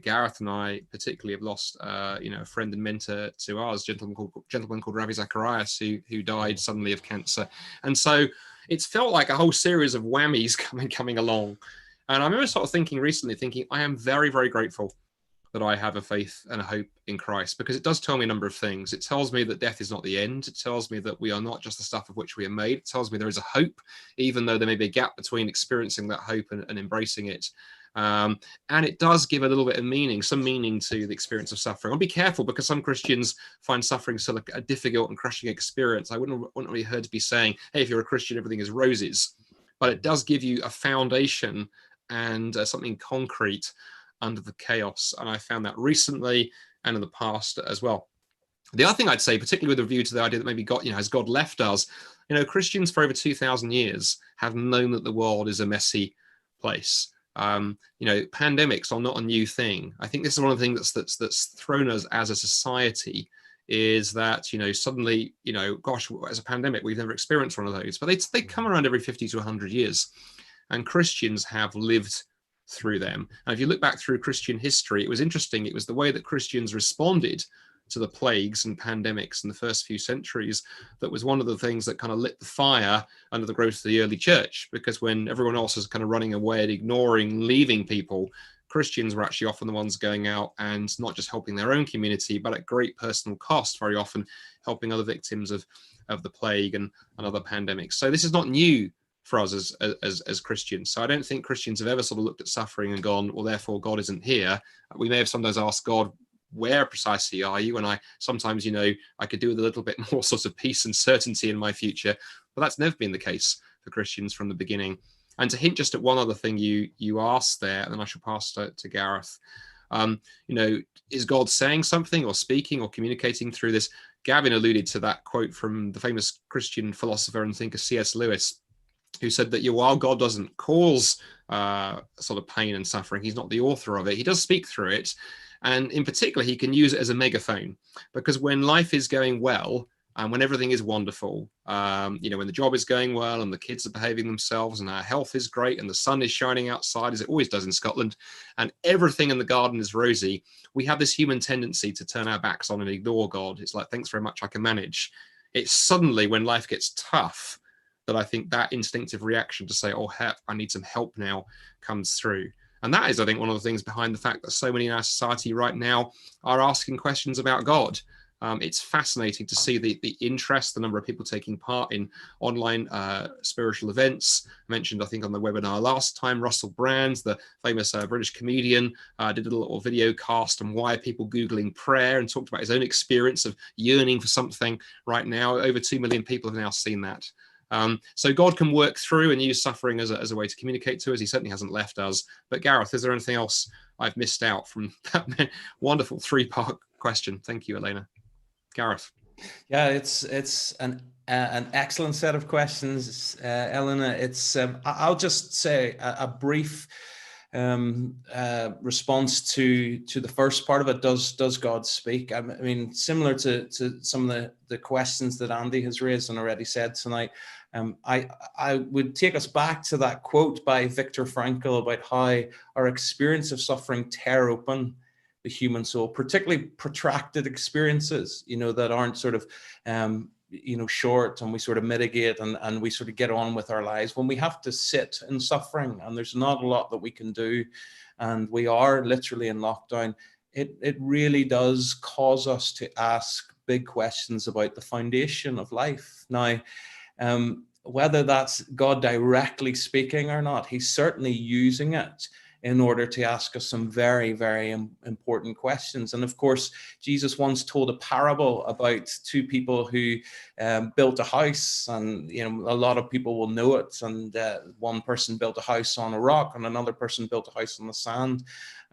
S2: Gareth and I particularly have lost, a friend and mentor to ours, gentleman called Ravi Zacharias, who died suddenly of cancer. And so it's felt like a whole series of whammies coming along. And I remember sort of thinking, I am very, very grateful that I have a faith and a hope in Christ, because it does tell me a number of things. It tells me that death is not the end. It tells me that we are not just the stuff of which we are made. It tells me there is a hope, even though there may be a gap between experiencing that hope and embracing it. And it does give a little bit of some meaning to the experience of suffering. I'll be careful, because some Christians find suffering still a difficult and crushing experience. I wouldn't be heard to be saying, hey, if you're a Christian, everything is roses. But it does give you a foundation and something concrete under the chaos. And I found that recently and in the past as well. The other thing I'd say, particularly with a view to the idea that maybe God, has God left us? Christians for over 2,000 years have known that the world is a messy place. Pandemics are not a new thing. I think this is one of the things that's thrown us as a society, is that, suddenly, as a pandemic, we've never experienced one of those, but they come around every 50 to 100 years. And Christians have lived through them. And if you look back through Christian history, it was interesting. It was the way that Christians responded to the plagues and pandemics in the first few centuries that was one of the things that kind of lit the fire under the growth of the early church. Because when everyone else was kind of running away and ignoring, leaving people, Christians were actually often the ones going out and not just helping their own community, but at great personal cost, very often helping other victims of the plague and other pandemics. So this is not new for us as Christians. So I don't think Christians have ever sort of looked at suffering and gone, well, therefore God isn't here. We may have sometimes asked God, where precisely are you? And I sometimes, I could do with a little bit more sort of peace and certainty in my future, but that's never been the case for Christians from the beginning. And to hint just at one other thing you asked there, and then I shall pass to Gareth. Is God saying something or speaking or communicating through this? Gavin alluded to that quote from the famous Christian philosopher and thinker C.S. Lewis, who said that while God doesn't cause sort of pain and suffering, he's not the author of it. He does speak through it. And in particular, he can use it as a megaphone, because when life is going well and when everything is wonderful, when the job is going well and the kids are behaving themselves and our health is great and the sun is shining outside, as it always does in Scotland, and everything in the garden is rosy, we have this human tendency to turn our backs on and ignore God. It's like, thanks very much, I can manage. It's suddenly when life gets tough that I think that instinctive reaction to say, oh, I need some help now, comes through. And that is, I think, one of the things behind the fact that so many in our society right now are asking questions about God. It's fascinating to see the interest, the number of people taking part in online spiritual events. I mentioned, I think, on the webinar last time, Russell Brand, the famous British comedian, did a little video cast on why are people Googling prayer and talked about his own experience of yearning for something right now. Over 2 million people have now seen that. So God can work through and use suffering as a way to communicate to us. He certainly hasn't left us. But Gareth, is there anything else I've missed out from that wonderful 3-part question? Thank you, Elena. Gareth.
S3: Yeah, it's an excellent set of questions, Elena. It's I'll just say a brief response to the first part of it. Does God speak? I mean, similar to some of the questions that Andy has raised and already said tonight. I would take us back to that quote by Viktor Frankl about how our experience of suffering tear open the human soul, particularly protracted experiences, that aren't sort of, short, and we sort of mitigate and we sort of get on with our lives. When we have to sit in suffering and there's not a lot that we can do, and we are literally in lockdown, it really does cause us to ask big questions about the foundation of life. Now, whether that's God directly speaking or not, he's certainly using it in order to ask us some very, very important questions. And of course, Jesus once told a parable about two people who built a house, and a lot of people will know it. And one person built a house on a rock, and another person built a house on the sand.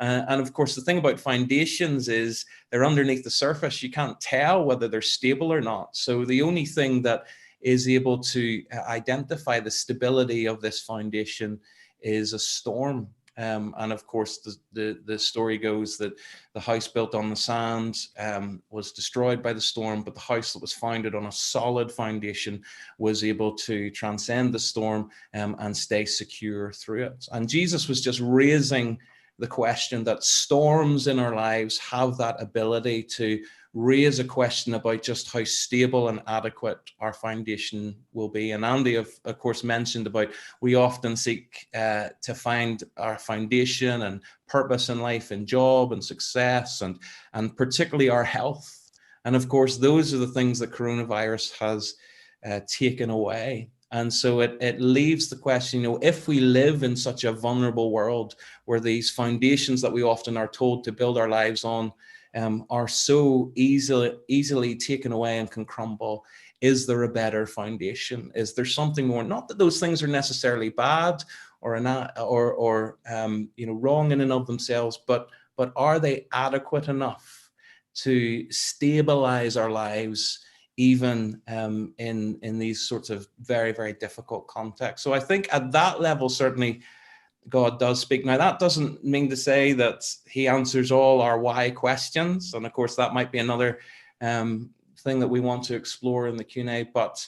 S3: And of course, the thing about foundations is they're underneath the surface. You can't tell whether they're stable or not. So the only thing that is able to identify the stability of this foundation is a storm. And of course, the story goes that the house built on the sand was destroyed by the storm, but the house that was founded on a solid foundation was able to transcend the storm and stay secure through it. And Jesus was just raising the question that storms in our lives have that ability to raise a question about just how stable and adequate our foundation will be. And Andy, of course, mentioned about we often seek to find our foundation and purpose in life and job and success and particularly our health. And of course, those are the things that coronavirus has taken away. And so it leaves the question, if we live in such a vulnerable world where these foundations that we often are told to build our lives on are so easily taken away and can crumble, is there a better foundation? Is there something more? Not that those things are necessarily bad or wrong in and of themselves, but are they adequate enough to stabilize our lives, even in these sorts of very, very difficult contexts? So I think at that level, certainly God does speak. Now, that doesn't mean to say that he answers all our why questions. And of course, that might be another thing that we want to explore in the Q&A. But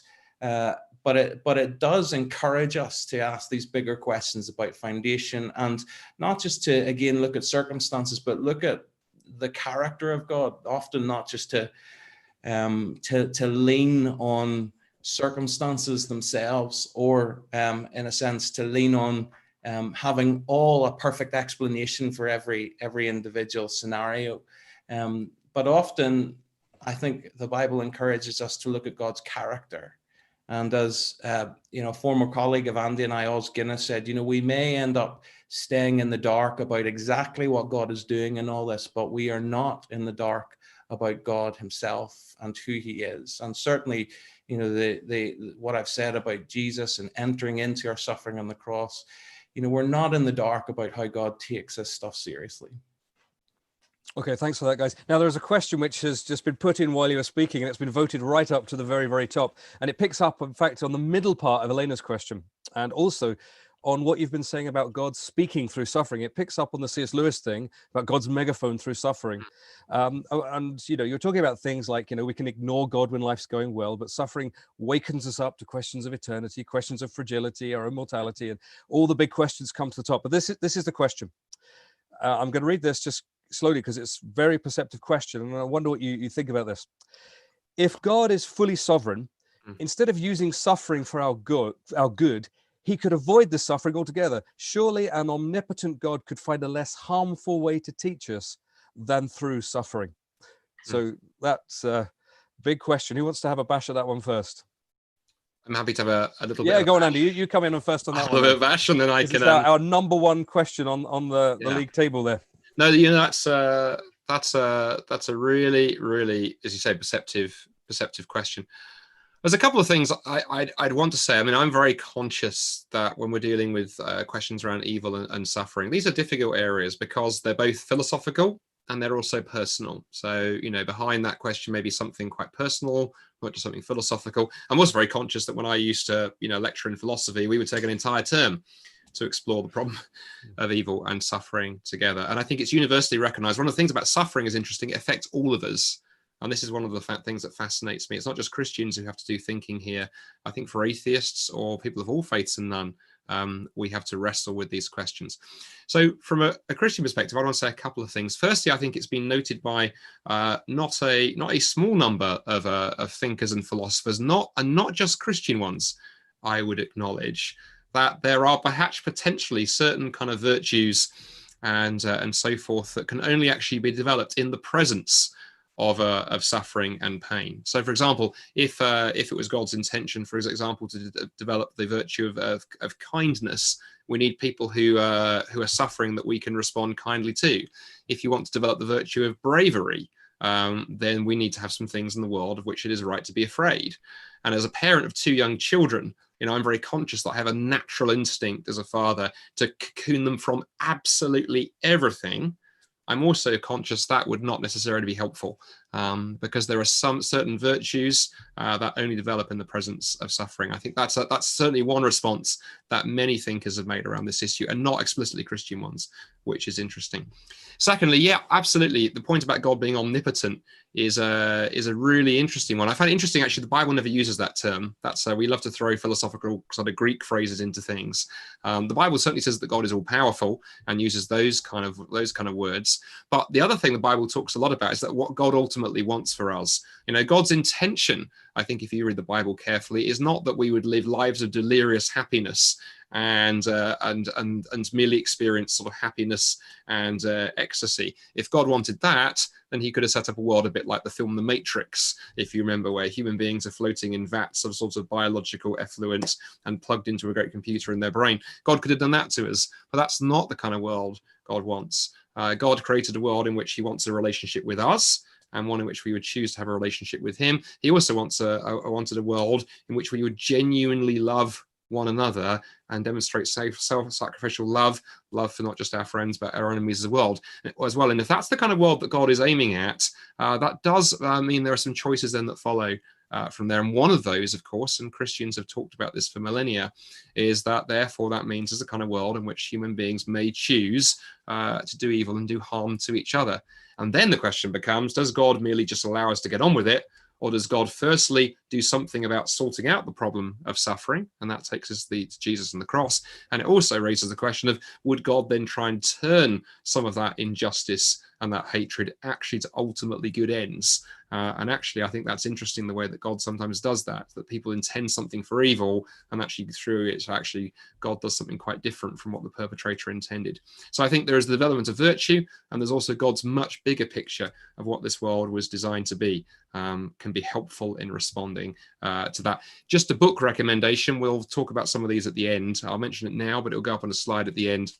S3: it does encourage us to ask these bigger questions about foundation, and not just to, again, look at circumstances, but look at the character of God, often not just to lean on circumstances themselves, or in a sense to lean on having a perfect explanation for every individual scenario. But often I think the Bible encourages us to look at God's character. And as a former colleague of Andy and I, Os Guinness, said, we may end up staying in the dark about exactly what God is doing in all this, but we are not in the dark about God himself and who he is. And certainly, what I've said about Jesus and entering into our suffering on the cross, we're not in the dark about how God takes this stuff seriously.
S1: Okay, thanks for that, guys. Now, there's a question which has just been put in while you were speaking, and it's been voted right up to the very, very top. And it picks up, in fact, on the middle part of Elena's question, and also on what you've been saying about God speaking through suffering. It picks up on the C.S. Lewis thing about God's megaphone through suffering. And, you're talking about things like, we can ignore God when life's going well, but suffering wakens us up to questions of eternity, questions of fragility, our immortality, and all the big questions come to the top. But this is the question. I'm going to read this just slowly because it's a very perceptive question, and I wonder what you think about this. If God is fully sovereign, instead of using suffering for our good, he could avoid the suffering altogether. Surely an omnipotent God could find a less harmful way to teach us than through suffering. So that's a big question. Who wants to have a bash at that one first?
S2: I'm happy to have a little bit.
S1: Yeah, go on, Andy. You come in first on that one.
S2: A little bit of bash, and then I can.
S1: Our number one question on the league table there.
S2: No, that's a really, really, as you say, perceptive question. There's a couple of things I'd want to say. I mean, I'm very conscious that when we're dealing with questions around evil and suffering, these are difficult areas because they're both philosophical and they're also personal. So, behind that question may be something quite personal, not just something philosophical. I'm also very conscious that when I used to, lecture in philosophy, we would take an entire term to explore the problem of evil and suffering together. And I think it's universally recognized. One of the things about suffering is interesting. It affects all of us. And this is one of the things that fascinates me. It's not just Christians who have to do thinking here. I think for atheists or people of all faiths and none, we have to wrestle with these questions. So from a Christian perspective, I want to say a couple of things. Firstly, I think it's been noted by not a small number of thinkers and philosophers, not just Christian ones, I would acknowledge, that there are perhaps potentially certain kind of virtues and so forth that can only actually be developed in the presence of suffering and pain. So, for example, if it was God's intention, for example, to develop the virtue of kindness, we need people who are suffering that we can respond kindly to. If you want to develop the virtue of bravery, then we need to have some things in the world of which it is right to be afraid. And as a parent of 2 young children, I'm very conscious that I have a natural instinct as a father to cocoon them from absolutely everything. I'm also conscious that would not necessarily be helpful, because there are some certain virtues that only develop in the presence of suffering. I think that's certainly one response that many thinkers have made around this issue, and not explicitly Christian ones, which is interesting. Secondly, yeah, absolutely, the point about God being omnipotent is a really interesting one. I find it interesting, actually, the Bible never uses that term. That's we love to throw philosophical sort of Greek phrases into things. The Bible certainly says that God is all powerful and uses those kind of words. But the other thing the Bible talks a lot about is that what God ultimately wants for us. God's intention, I think, if you read the Bible carefully, is not that we would live lives of delirious happiness and merely experience sort of happiness and ecstasy. If God wanted that, then he could have set up a world a bit like the film The Matrix, if you remember, where human beings are floating in vats of sort of biological effluent and plugged into a great computer in their brain. God could have done that to us, but that's not the kind of world God wants. God created a world in which he wants a relationship with us, and one in which we would choose to have a relationship with him. He also wanted a world in which we would genuinely love one another and demonstrate self-sacrificial love for not just our friends but our enemies as well. And if that's the kind of world that God is aiming at, that does mean there are some choices then that follow from there. And one of those, of course, and Christians have talked about this for millennia, is that therefore that means there's a kind of world in which human beings may choose to do evil and do harm to each other. And then the question becomes, does God merely just allow us to get on with it? Or does God firstly do something about sorting out the problem of suffering? And that takes us to Jesus and the cross. And it also raises the question of, would God then try and turn some of that injustice and that hatred actually to ultimately good ends? And actually, I think that's interesting, the way that God sometimes does that people intend something for evil, and actually through it, actually God does something quite different from what the perpetrator intended. So I think there is the development of virtue, and there's also God's much bigger picture of what this world was designed to be, can be helpful in responding to that. Just a book recommendation. We'll talk about some of these at the end. I'll mention it now, but it'll go up on a slide at the end.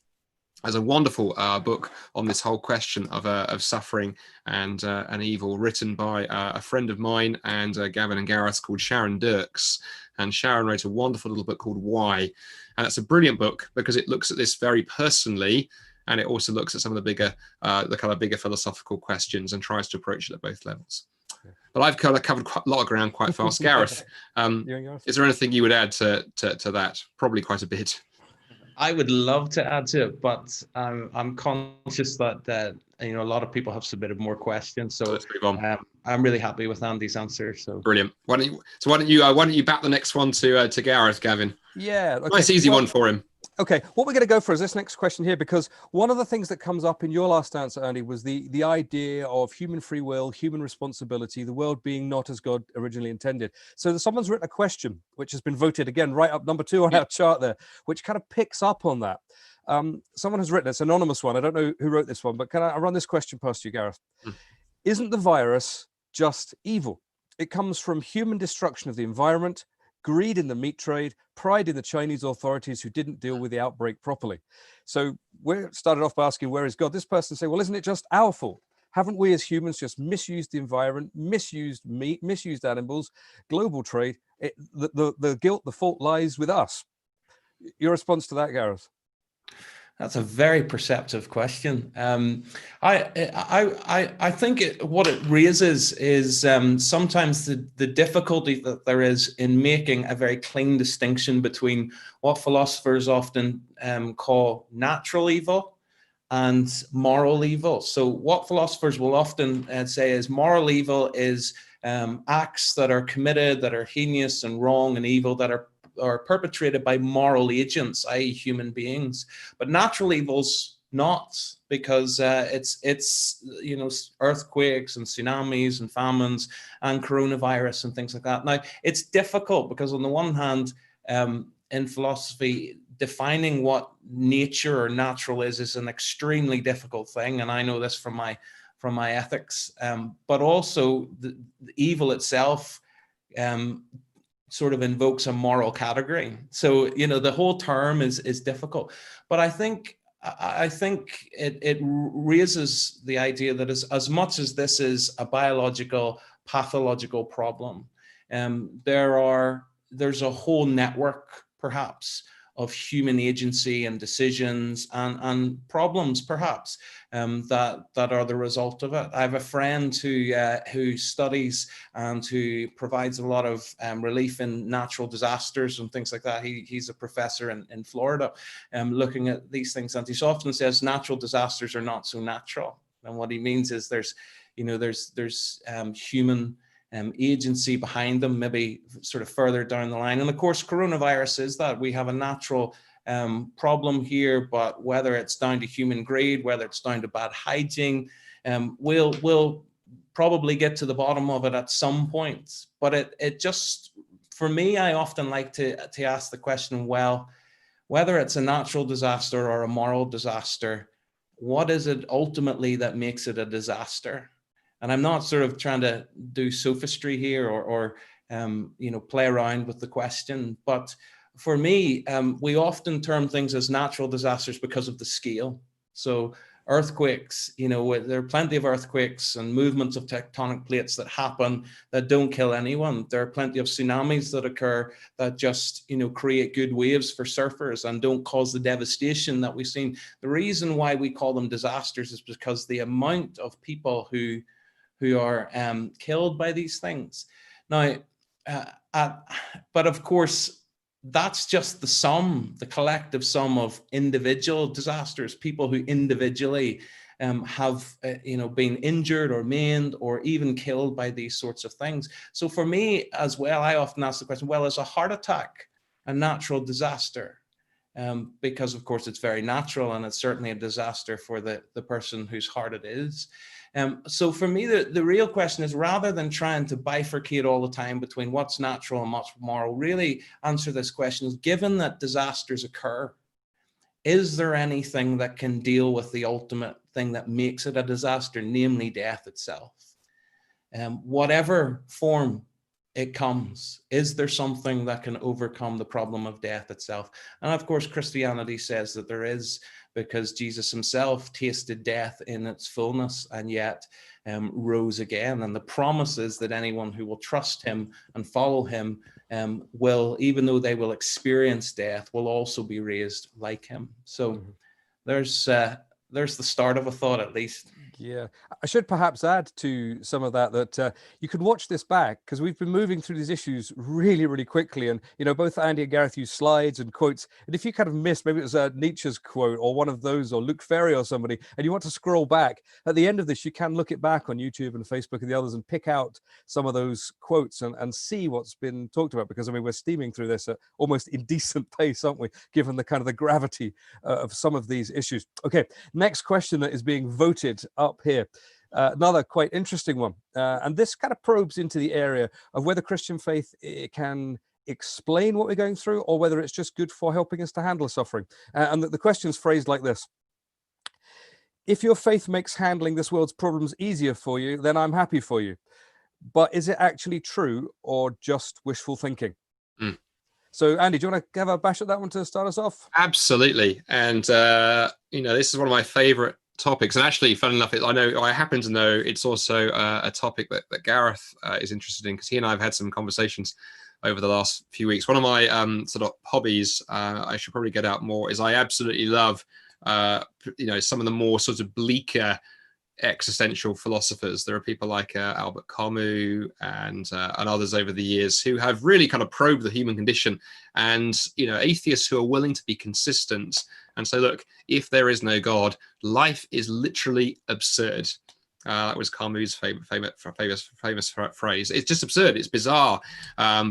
S2: As a wonderful book on this whole question of suffering and evil, written by a friend of mine and Gavin and Gareth, called Sharon Dirks. And Sharon wrote a wonderful little book called Why. And it's a brilliant book because it looks at this very personally, and it also looks at some of the kind of bigger philosophical questions and tries to approach it at both levels. But I've covered quite a lot of ground quite fast. Gareth, is there anything you would add to that? Probably quite a bit.
S3: I would love to add to it, but I'm conscious that a lot of people have submitted more questions. So
S2: let's move on.
S3: I'm really happy with Andy's answer. So
S2: brilliant. Why don't you bat the next one to Gareth, Gavin?
S1: Yeah, okay.
S2: Nice easy one for him.
S1: Okay, what we're going to go for is this next question here, because one of the things that comes up in your last answer, Andy, was the idea of human free will, human responsibility, the world being not as God originally intended. So someone's written a question, which has been voted again right up number 2 on our chart there, which kind of picks up on that. Someone has written, it's an anonymous one. I don't know who wrote this one, but can I run this question past you, Gareth? Isn't the virus just evil? It comes from human destruction of the environment, greed in the meat trade, pride in the Chinese authorities who didn't deal with the outbreak properly. So we started off by asking, where is God? This person say, well, isn't it just our fault? Haven't we as humans just misused the environment, misused meat, misused animals, global trade? The guilt, the fault lies with us. Your response to that, Gareth?
S3: That's a very perceptive question. I think what it raises is sometimes the difficulty that there is in making a very clean distinction between what philosophers often call natural evil and moral evil. So what philosophers will often say is moral evil is acts that are committed, that are heinous and wrong and evil, that are perpetrated by moral agents, i.e. human beings. But natural evil's not, because it's earthquakes and tsunamis and famines and coronavirus and things like that. Now, it's difficult because on the one hand, in philosophy, defining what nature or natural is an extremely difficult thing. And I know this from my my ethics, but also the evil itself sort of invokes a moral category. So, the whole term is difficult, but I think it raises the idea that as much as this is a biological, pathological problem, there's a whole network, perhaps, of human agency and decisions and problems, perhaps, that are the result of it. I have a friend who studies and who provides a lot of relief in natural disasters and things like that. He's a professor in Florida, looking at these things, and he often says natural disasters are not so natural. And what he means is there's human agency behind them, maybe sort of further down the line. And of course, coronavirus is that. We have a natural problem here, but whether it's down to human greed, whether it's down to bad hygiene, we'll probably get to the bottom of it at some point. But it just, for me, I often like to ask the question, well, whether it's a natural disaster or a moral disaster, what is it ultimately that makes it a disaster? And I'm not sort of trying to do sophistry here or play around with the question. But for me, we often term things as natural disasters because of the scale. So earthquakes, there are plenty of earthquakes and movements of tectonic plates that happen that don't kill anyone. There are plenty of tsunamis that occur that just, create good waves for surfers and don't cause the devastation that we've seen. The reason why we call them disasters is because the amount of people who are killed by these things. Now, but of course, that's just the collective sum of individual disasters, people who individually have been injured or maimed or even killed by these sorts of things. So for me as well, I often ask the question, well, is a heart attack a natural disaster? Because of course it's very natural, and it's certainly a disaster for the person whose heart it is. So for me, the real question is, rather than trying to bifurcate all the time between what's natural and what's moral, really answer this question is, given that disasters occur, is there anything that can deal with the ultimate thing that makes it a disaster, namely death itself? Whatever form it comes, is there something that can overcome the problem of death itself? And of course, Christianity says that there is, because Jesus himself tasted death in its fullness and yet rose again. And the promise is that anyone who will trust him and follow him will, even though they will experience death, will also be raised like him. So there's the start of a thought, at least.
S1: Yeah, I should perhaps add to some of that you can watch this back, because we've been moving through these issues really, really quickly. And, both Andy and Gareth use slides and quotes. And if you kind of missed, maybe it was Nietzsche's quote or one of those, or Luc Ferry or somebody, and you want to scroll back, at the end of this, you can look it back on YouTube and Facebook and the others and pick out some of those quotes and see what's been talked about. Because, we're steaming through this at almost indecent pace, aren't we, given the kind of the gravity of some of these issues. Okay, next question that is being voted up here. Another quite interesting one. And this kind of probes into the area of whether Christian faith can explain what we're going through, or whether it's just good for helping us to handle suffering. And the question is phrased like this: if your faith makes handling this world's problems easier for you, then I'm happy for you. But is it actually true, or just wishful thinking? So, Andy, do you want to have a bash at that one to start us off?
S2: Absolutely. And, this is one of my favorite topics. And actually, fun enough, I happen to know it's also a topic that Gareth is interested in, because he and I have had some conversations over the last few weeks. One of my sort of hobbies, I should probably get out more, is I absolutely love, some of the more sort of bleaker existential philosophers. There are people like Albert Camus and others over the years who have really kind of probed the human condition, and atheists who are willing to be consistent and say, look, if there is no God, life is literally absurd. That was Camus' famous phrase. It's just absurd. It's bizarre,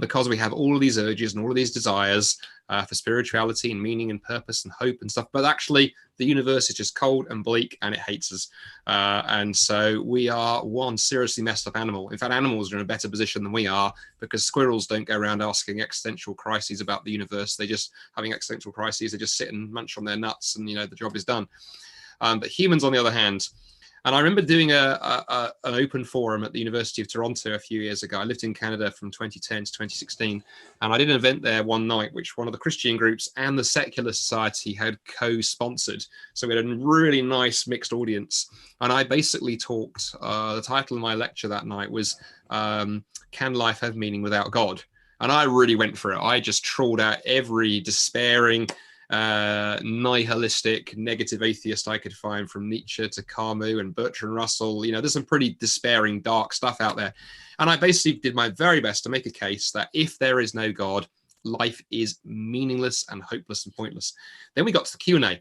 S2: because we have all of these urges and all of these desires for spirituality and meaning and purpose and hope and stuff. But actually, the universe is just cold and bleak, and it hates us. And so we are one seriously messed up animal. In fact, animals are in a better position than we are, because squirrels don't go around asking existential crises about the universe. They just having existential crises. They just sit and munch on their nuts, and the job is done. But humans, on the other hand, And I remember doing an open forum at the University of Toronto a few years ago. I lived in Canada from 2010 to 2016. And I did an event there one night, which one of the Christian groups and the Secular Society had co-sponsored. So we had a really nice mixed audience. And I basically talked, the title of my lecture that night was, Can Life Have Meaning Without God? And I really went for it. I just trawled out every despairing, nihilistic, negative atheist I could find, from Nietzsche to Camus and Bertrand Russell. You know, there's some pretty despairing, dark stuff out there. And I basically did my very best to make a case that if there is no God, life is meaningless and hopeless and pointless. Then we got to the Q&A.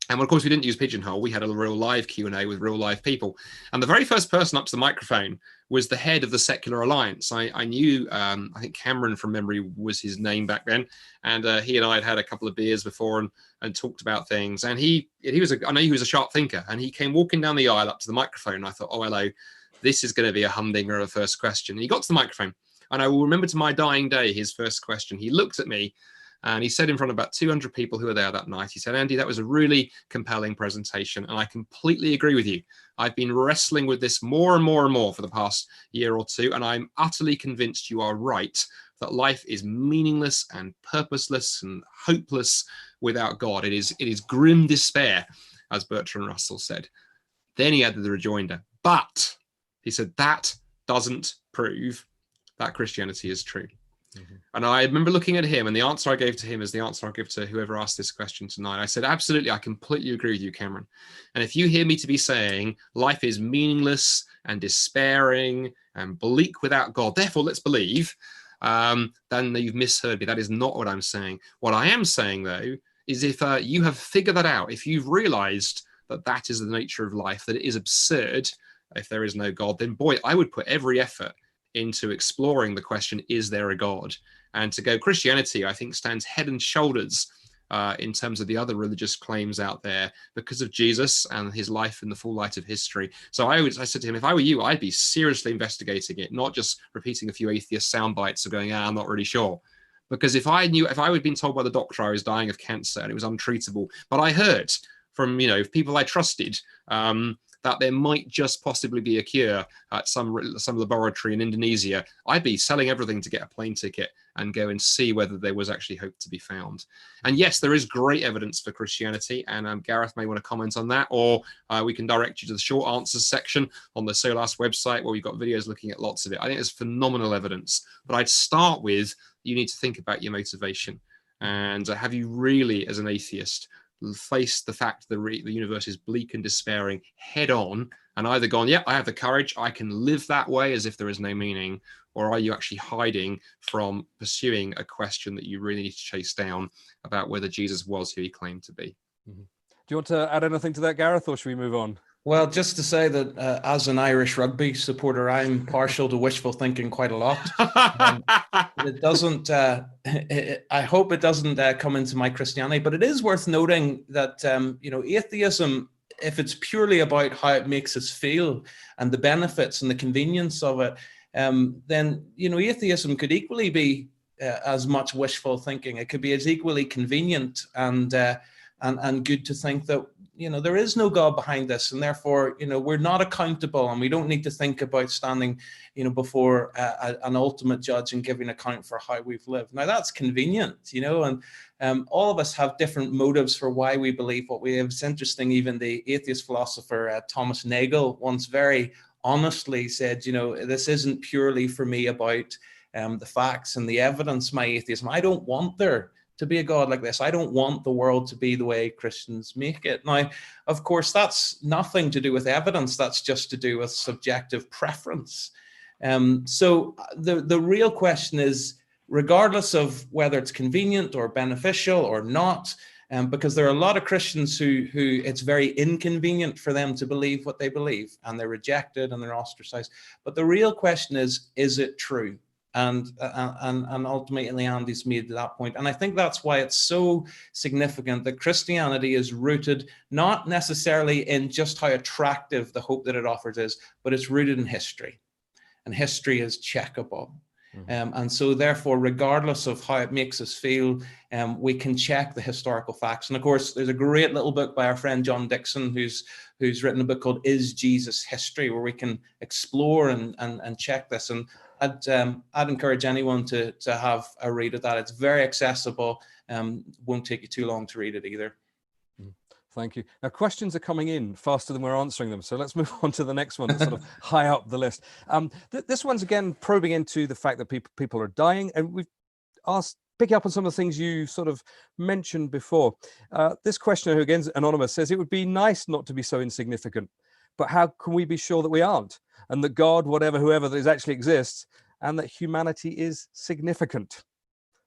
S2: And of course, we didn't use Pigeonhole. We had a real live Q&A with real live people. And the very first person up to the microphone was the head of the Secular Alliance. I knew, I think Cameron from memory was his name back then. And he and I had had a couple of beers before and talked about things. And I know he was a sharp thinker. And he came walking down the aisle up to the microphone. And I thought, oh, hello, this is going to be a humdinger of a first question. And he got to the microphone. And I will remember to my dying day his first question. He looked at me. And he said in front of about 200 people who were there that night, he said, Andy, that was a really compelling presentation. And I completely agree with you. I've been wrestling with this more and more and more for the past year or two. And I'm utterly convinced you are right, that life is meaningless and purposeless and hopeless without God. It is grim despair, as Bertrand Russell said. Then he added the rejoinder. But he said, that doesn't prove that Christianity is true. Mm-hmm. And I remember looking at him, and the answer I gave to him is the answer I give to whoever asked this question tonight. I said, absolutely, I completely agree with you, Cameron. And if you hear me to be saying life is meaningless and despairing and bleak without God, therefore let's believe, then you've misheard me. That is not what I'm saying. What I am saying, though, is if you have figured that out, if you've realized that that is the nature of life, that it is absurd if there is no God, then boy, I would put every effort into exploring the question, is there a God? And to go, Christianity, I think, stands head and shoulders in terms of the other religious claims out there because of Jesus and his life in the full light of history. So I said to him, if I were you, I'd be seriously investigating it, not just repeating a few atheist sound bites of going, I'm not really sure. Because if I had been told by the doctor I was dying of cancer and it was untreatable, but I heard from, people I trusted, that there might just possibly be a cure at some laboratory in Indonesia, I'd be selling everything to get a plane ticket and go and see whether there was actually hope to be found. And yes, there is great evidence for Christianity, and Gareth may want to comment on that, or we can direct you to the short answers section on the Solas website where we've got videos looking at lots of it. I think there's phenomenal evidence, but I'd start with, you need to think about your motivation. And have you really, as an atheist, face the fact that the universe is bleak and despairing head on, and either gone, yeah, I have the courage, I can live that way as if there is no meaning, or are you actually hiding from pursuing a question that you really need to chase down about whether Jesus was who he claimed to be?
S1: Mm-hmm. Do you want to add anything to that, Gareth, or should we move on?
S3: Well, just to say that as an Irish rugby supporter, I'm partial to wishful thinking quite a lot. It doesn't, I hope it doesn't come into my Christianity, but it is worth noting that, atheism, if it's purely about how it makes us feel and the benefits and the convenience of it, then, atheism could equally be as much wishful thinking. It could be as equally convenient and good to think that, there is no God behind this, and therefore, we're not accountable, and we don't need to think about standing, before an ultimate judge and giving account for how we've lived. Now, that's convenient, and all of us have different motives for why we believe what we have. It's interesting, even the atheist philosopher Thomas Nagel once very honestly said, this isn't purely for me about the facts and the evidence, my atheism. I don't want there to be a God like this. I don't want the world to be the way Christians make it. Now, of course, that's nothing to do with evidence. That's just to do with subjective preference. So the real question is, regardless of whether it's convenient or beneficial or not, because there are a lot of Christians who it's very inconvenient for them to believe what they believe, and they're rejected and they're ostracized. But the real question is it true? And ultimately, Andy's made that point. And I think that's why it's so significant that Christianity is rooted not necessarily in just how attractive the hope that it offers is, but it's rooted in history. And history is checkable. And so therefore, regardless of how it makes us feel, we can check the historical facts. And of course, there's a great little book by our friend John Dixon, who's written a book called Is Jesus History, where we can explore and check this. And I'd encourage anyone to have a read of that. It's very accessible. Won't take you too long to read it either.
S1: Thank you. Now, questions are coming in faster than we're answering them. So let's move on to the next one that's sort of high up the list. This one's, again, probing into the fact that people are dying. And we've asked, picking up on some of the things you sort of mentioned before. This questioner, who again is anonymous, says it would be nice not to be so insignificant. But how can we be sure that we aren't? And that God, whoever that is, actually exists, and that humanity is significant?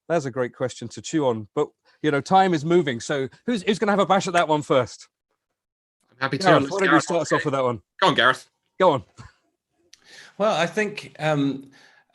S1: That's a great question to chew on. But time is moving. So who's going to have a bash at that one first?
S2: I'm happy to.
S1: Gareth, why don't you start us off with that one?
S2: Go on, Gareth.
S1: Go on.
S3: Well, I think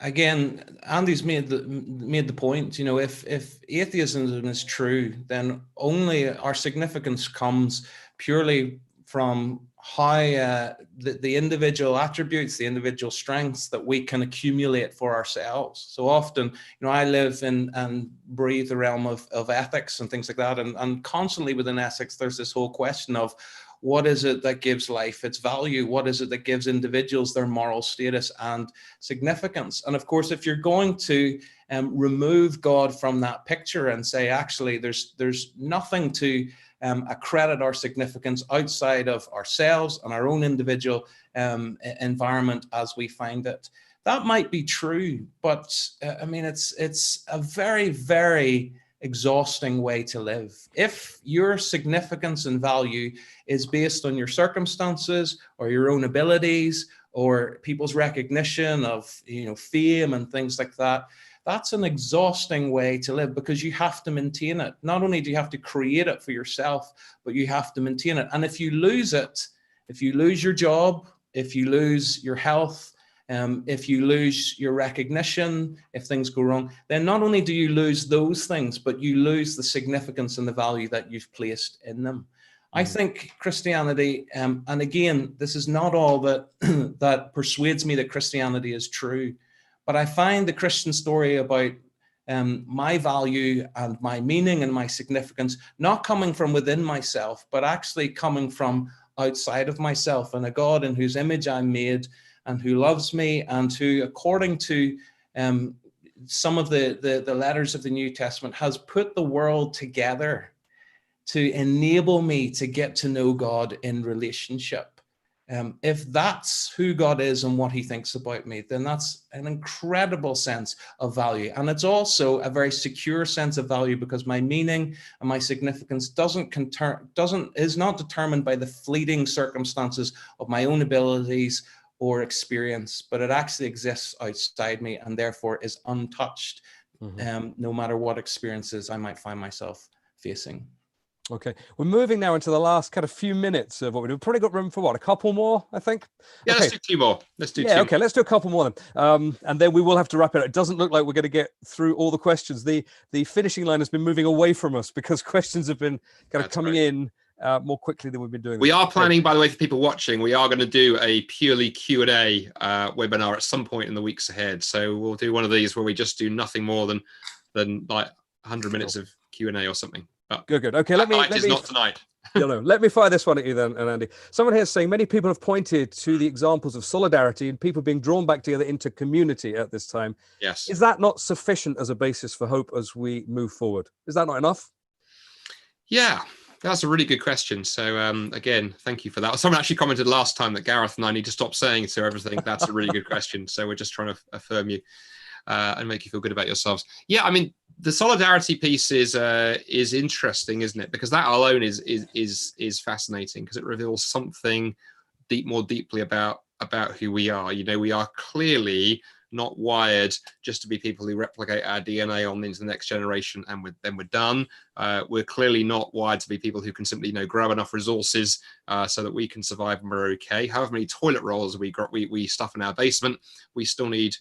S3: again, Andy's made the point. If atheism is true, then only our significance comes purely from how the individual attributes, the individual strengths that we can accumulate for ourselves. So often, I live in and breathe the realm of ethics and things like that. And constantly within ethics, there's this whole question of what is it that gives life its value? What is it that gives individuals their moral status and significance? And of course, if you're going to remove God from that picture and say, actually, there's nothing to accredit our significance outside of ourselves and our own individual environment as we find it. That might be true, but it's a very, very exhausting way to live. If your significance and value is based on your circumstances or your own abilities or people's recognition of fame and things like that, that's an exhausting way to live, because you have to maintain it. Not only do you have to create it for yourself, but you have to maintain it. And if you lose it, if you lose your job, if you lose your health, if you lose your recognition, if things go wrong, then not only do you lose those things, but you lose the significance and the value that you've placed in them. I think Christianity, and again, this is not all that that persuades me that Christianity is true, but I find the Christian story about my value and my meaning and my significance not coming from within myself, but actually coming from outside of myself, and a God in whose image I'm made and who loves me, and who, according to some of the letters of the New Testament, has put the world together to enable me to get to know God in relationship. If that's who God is and what he thinks about me, then that's an incredible sense of value. And it's also a very secure sense of value, because my meaning and my significance is not determined by the fleeting circumstances of my own abilities or experience, but it actually exists outside me and therefore is untouched, no matter what experiences I might find myself facing.
S1: Okay, we're moving now into the last kind of few minutes of what we do. We've probably got room for what, a couple more, I think?
S2: Yeah,
S1: okay.
S2: Let's do two more. Let's do two.
S1: Okay, let's do a couple more then. And then we will have to wrap it up. It doesn't look like we're going to get through all the questions. The finishing line has been moving away from us because questions have been kind of coming in more quickly than we've been doing.
S2: We are planning, by the way, for people watching, we are going to do a purely Q&A webinar at some point in the weeks ahead. So we'll do one of these where we just do nothing more than like 100 minutes of Q&A or something.
S1: Good. Okay, let me
S2: not tonight.
S1: Let me fire this one at you then, Andy. Someone here is saying many people have pointed to the examples of solidarity and people being drawn back together into community at this time.
S2: Yes.
S1: Is that not sufficient as a basis for hope as we move forward? Is that not enough? Yeah,
S2: that's a really good question. So again, thank you for that. Someone actually commented last time that Gareth and I need to stop saying to everything. That's a really good question. So we're just trying to affirm you and make you feel good about yourselves. Yeah, I mean, the solidarity piece is interesting, isn't it? Because that alone is fascinating, because it reveals something more deeply about who we are. We are clearly not wired just to be people who replicate our DNA on into the next generation and then we're done. We're clearly not wired to be people who can simply grow enough resources so that we can survive and we're okay. However many toilet rolls we stuff in our basement, we still need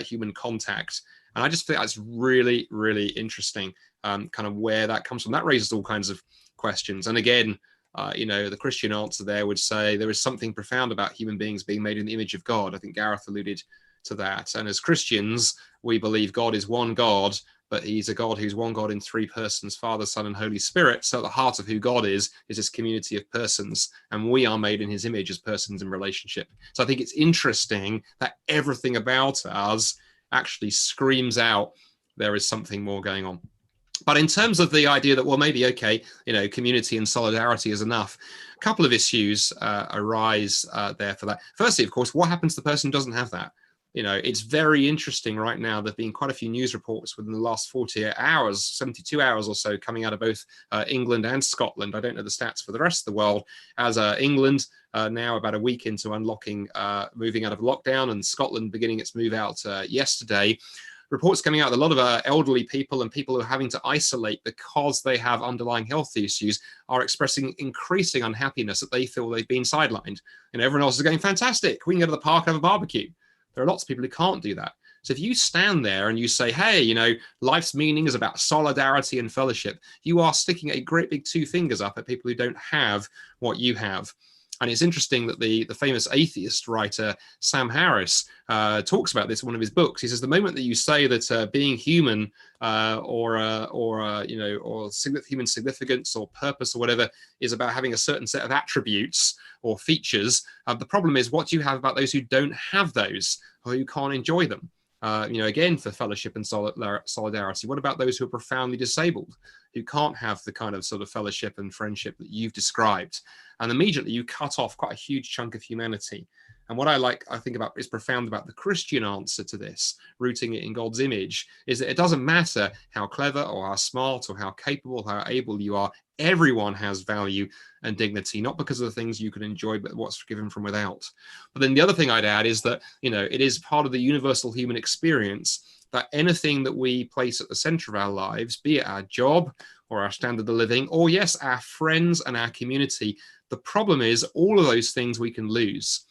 S2: human contact. And I just think that's really, really interesting, kind of where that comes from. That raises all kinds of questions. And again, the Christian answer there would say there is something profound about human beings being made in the image of God. I think Gareth alluded to that. And as Christians, we believe God is one God, but he's a God who's one God in three persons, Father, Son, and Holy Spirit. So at the heart of who God is this community of persons, and we are made in his image as persons in relationship. So I think it's interesting that everything about us actually screams out there is something more going on. But in terms of the idea that, well, maybe, okay, community and solidarity is enough, a couple of issues arise there for that. Firstly, of course, what happens to the person who doesn't have that? It's very interesting right now. There have been quite a few news reports within the last 48 hours, 72 hours or so, coming out of both England and Scotland. I don't know the stats for the rest of the world, as England now about a week into unlocking, moving out of lockdown, and Scotland beginning its move out yesterday. Reports coming out that a lot of elderly people and people who are having to isolate because they have underlying health issues are expressing increasing unhappiness that they feel they've been sidelined. And everyone else is going, fantastic, we can go to the park and have a barbecue. There are lots of people who can't do that. So if you stand there and you say, hey, life's meaning is about solidarity and fellowship, you are sticking a great big two fingers up at people who don't have what you have. And it's interesting that the famous atheist writer Sam Harris talks about this in one of his books. He says the moment that you say that being human or human significance or purpose or whatever is about having a certain set of attributes or features, the problem is what do you have about those who don't have those or who can't enjoy them? Again, for fellowship and solidarity, what about those who are profoundly disabled, who can't have the kind of sort of fellowship and friendship that you've described? And immediately you cut off quite a huge chunk of humanity. And what I think about is profound about the Christian answer to this, rooting it in God's image, is that it doesn't matter how clever or how smart or how capable, how able you are. Everyone has value and dignity, not because of the things you can enjoy, but what's given from without. But then the other thing I'd add is that, it is part of the universal human experience that anything that we place at the center of our lives, be it our job or our standard of living, or yes, our friends and our community, the problem is all of those things we can lose.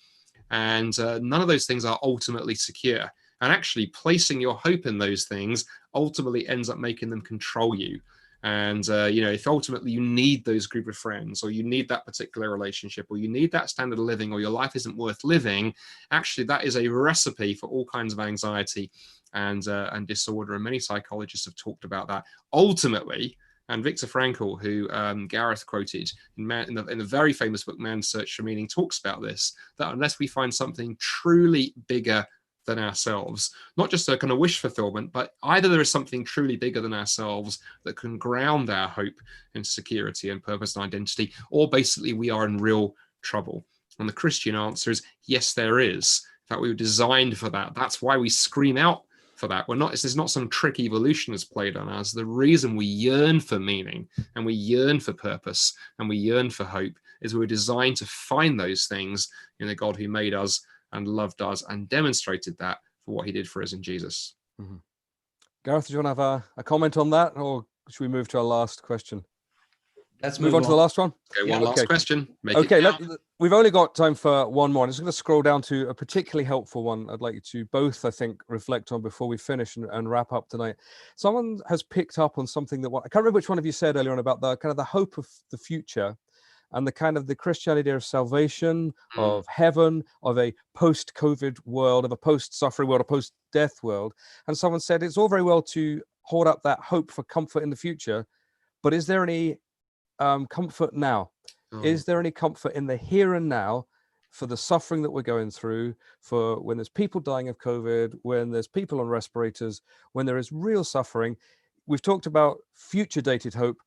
S2: And none of those things are ultimately secure. And actually placing your hope in those things ultimately ends up making them control you. And, if ultimately you need those group of friends, or you need that particular relationship, or you need that standard of living, or your life isn't worth living, actually that is a recipe for all kinds of anxiety and disorder. And many psychologists have talked about that. Ultimately, and Viktor Frankl, who Gareth quoted in the very famous book, Man's Search for Meaning, talks about this, that unless we find something truly bigger than ourselves, not just a kind of wish fulfillment, but either there is something truly bigger than ourselves that can ground our hope and security and purpose and identity, or basically we are in real trouble. And the Christian answer is yes, there is. In fact, we were designed for that. That's why we scream out for that. This is not some trick evolution has played on us. The reason we yearn for meaning and we yearn for purpose and we yearn for hope is we're designed to find those things in the God who made us and loved us and demonstrated that for what he did for us in Jesus.
S1: Mm-hmm. Gareth, do you want to have a comment on that, or should we move to our last question?
S3: Let's
S1: move on to the last one.
S2: Okay, last question.
S1: We've only got time for one more. I'm just going to scroll down to a particularly helpful one I'd like you to both, I think, reflect on before we finish and wrap up tonight. Someone has picked up on something that I can't remember which one of you said earlier on about the kind of the hope of the future and the kind of the Christian idea of salvation, of heaven, of a post-COVID world, of a post-suffering world, a post-death world. And someone said it's all very well to hold up that hope for comfort in the future, but is there any comfort now? Is there any comfort in the here and now for the suffering that we're going through, for when there's people dying of COVID, when there's people on respirators, when there is real suffering? We've talked about future dated hope.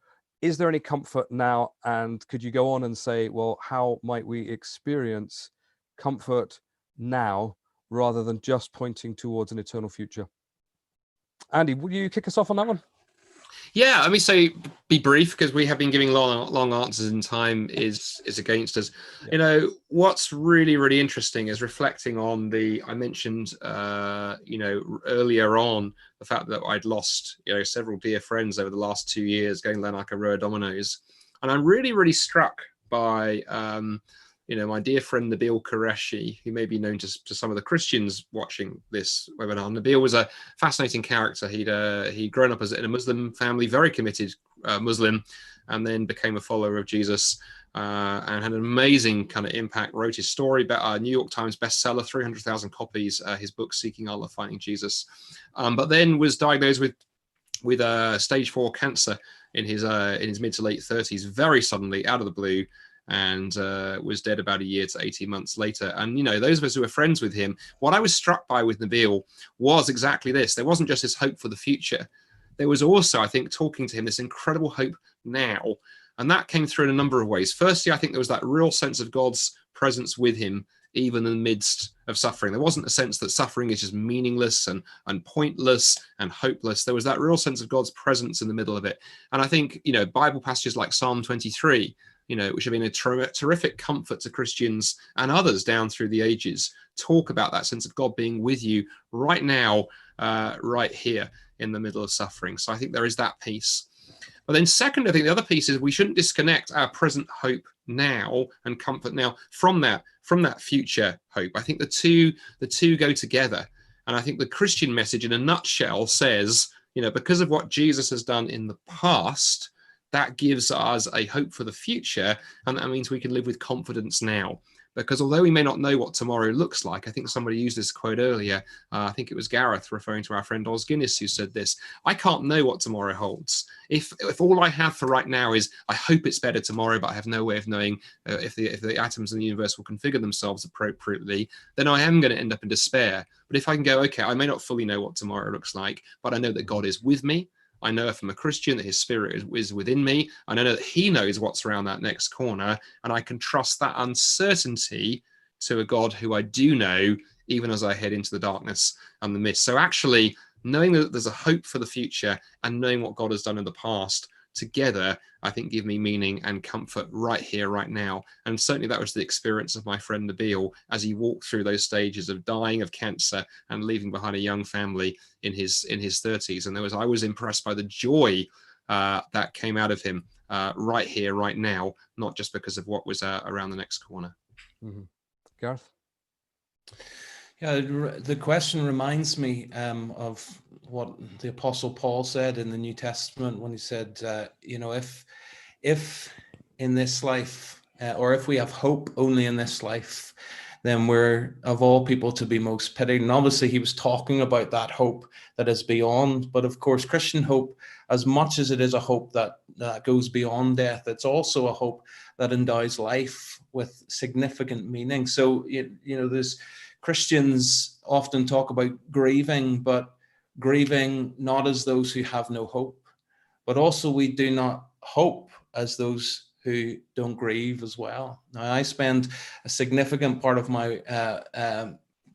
S1: Is there any comfort now? And could you go on and say, well, how might we experience comfort now rather than just pointing towards an eternal future? Andy, will you kick us off on that one?
S2: Yeah, let me say, be brief, because we have been giving long answers and time is against us. Yeah. What's really, really interesting is reflecting on I mentioned, earlier on, the fact that I'd lost, several dear friends over the last 2 years going down like a row of dominoes. And I'm really, really struck by, my dear friend Nabil Qureshi, who may be known to some of the Christians watching this webinar. Nabil was a fascinating character. He'd grown up in a Muslim family, very committed Muslim, and then became a follower of Jesus, and had an amazing kind of impact. Wrote his story, New York Times bestseller, 300,000 copies. His book Seeking Allah, Finding Jesus, but then was diagnosed with stage 4 cancer in his mid to late 30s, very suddenly, out of the blue, and was dead about a year to 18 months later. And, you know, those of us who were friends with him, what I was struck by with Nabil was exactly this. There wasn't just this hope for the future. There was also, I think, talking to him, this incredible hope now. And that came through in a number of ways. Firstly, I think there was that real sense of God's presence with him, even in the midst of suffering. There wasn't a sense that suffering is just meaningless and pointless and hopeless. There was that real sense of God's presence in the middle of it. And I think, you know, Bible passages like Psalm 23, you know, which have been a terrific comfort to Christians and others down through the ages, talk about that sense of God being with you right now, right here in the middle of suffering. So I think there is that piece. But then second, I think the other piece is we shouldn't disconnect our present hope now and comfort now from that future hope. I think the two go together. And I think the Christian message in a nutshell says, you know, because of what Jesus has done in the past, that gives us a hope for the future. And that means we can live with confidence now. Because although we may not know what tomorrow looks like, I think somebody used this quote earlier. I think it was Gareth referring to our friend Os Guinness who said this: I can't know what tomorrow holds. If all I have for right now is I hope it's better tomorrow, but I have no way of knowing if the atoms in the universe will configure themselves appropriately, then I am going to end up in despair. But if I can go, okay, I may not fully know what tomorrow looks like, but I know that God is with me. I know if I'm a Christian that his spirit is within me. I know that he knows what's around that next corner. And I can trust that uncertainty to a God who I do know, even as I head into the darkness and the mist. So actually, knowing that there's a hope for the future and knowing what God has done in the past together, I think give me meaning and comfort right here, right now. And certainly that was the experience of my friend Nabil as he walked through those stages of dying of cancer and leaving behind a young family in his 30s. And I was impressed by the joy that came out of him right here, right now, not just because of what was around the next corner.
S1: Mm-hmm. Gareth? Yeah,
S3: the question reminds me of what the Apostle Paul said in the New Testament when he said, you know, if in this life, or if we have hope only in this life, then we're of all people to be most pitied. And obviously he was talking about that hope that is beyond. But of course, Christian hope, as much as it is a hope that goes beyond death, it's also a hope that endows life with significant meaning. So, you know, there's Christians often talk about grieving, but grieving not as those who have no hope, but also we do not hope as those who don't grieve as well. Now, I spend a significant part of my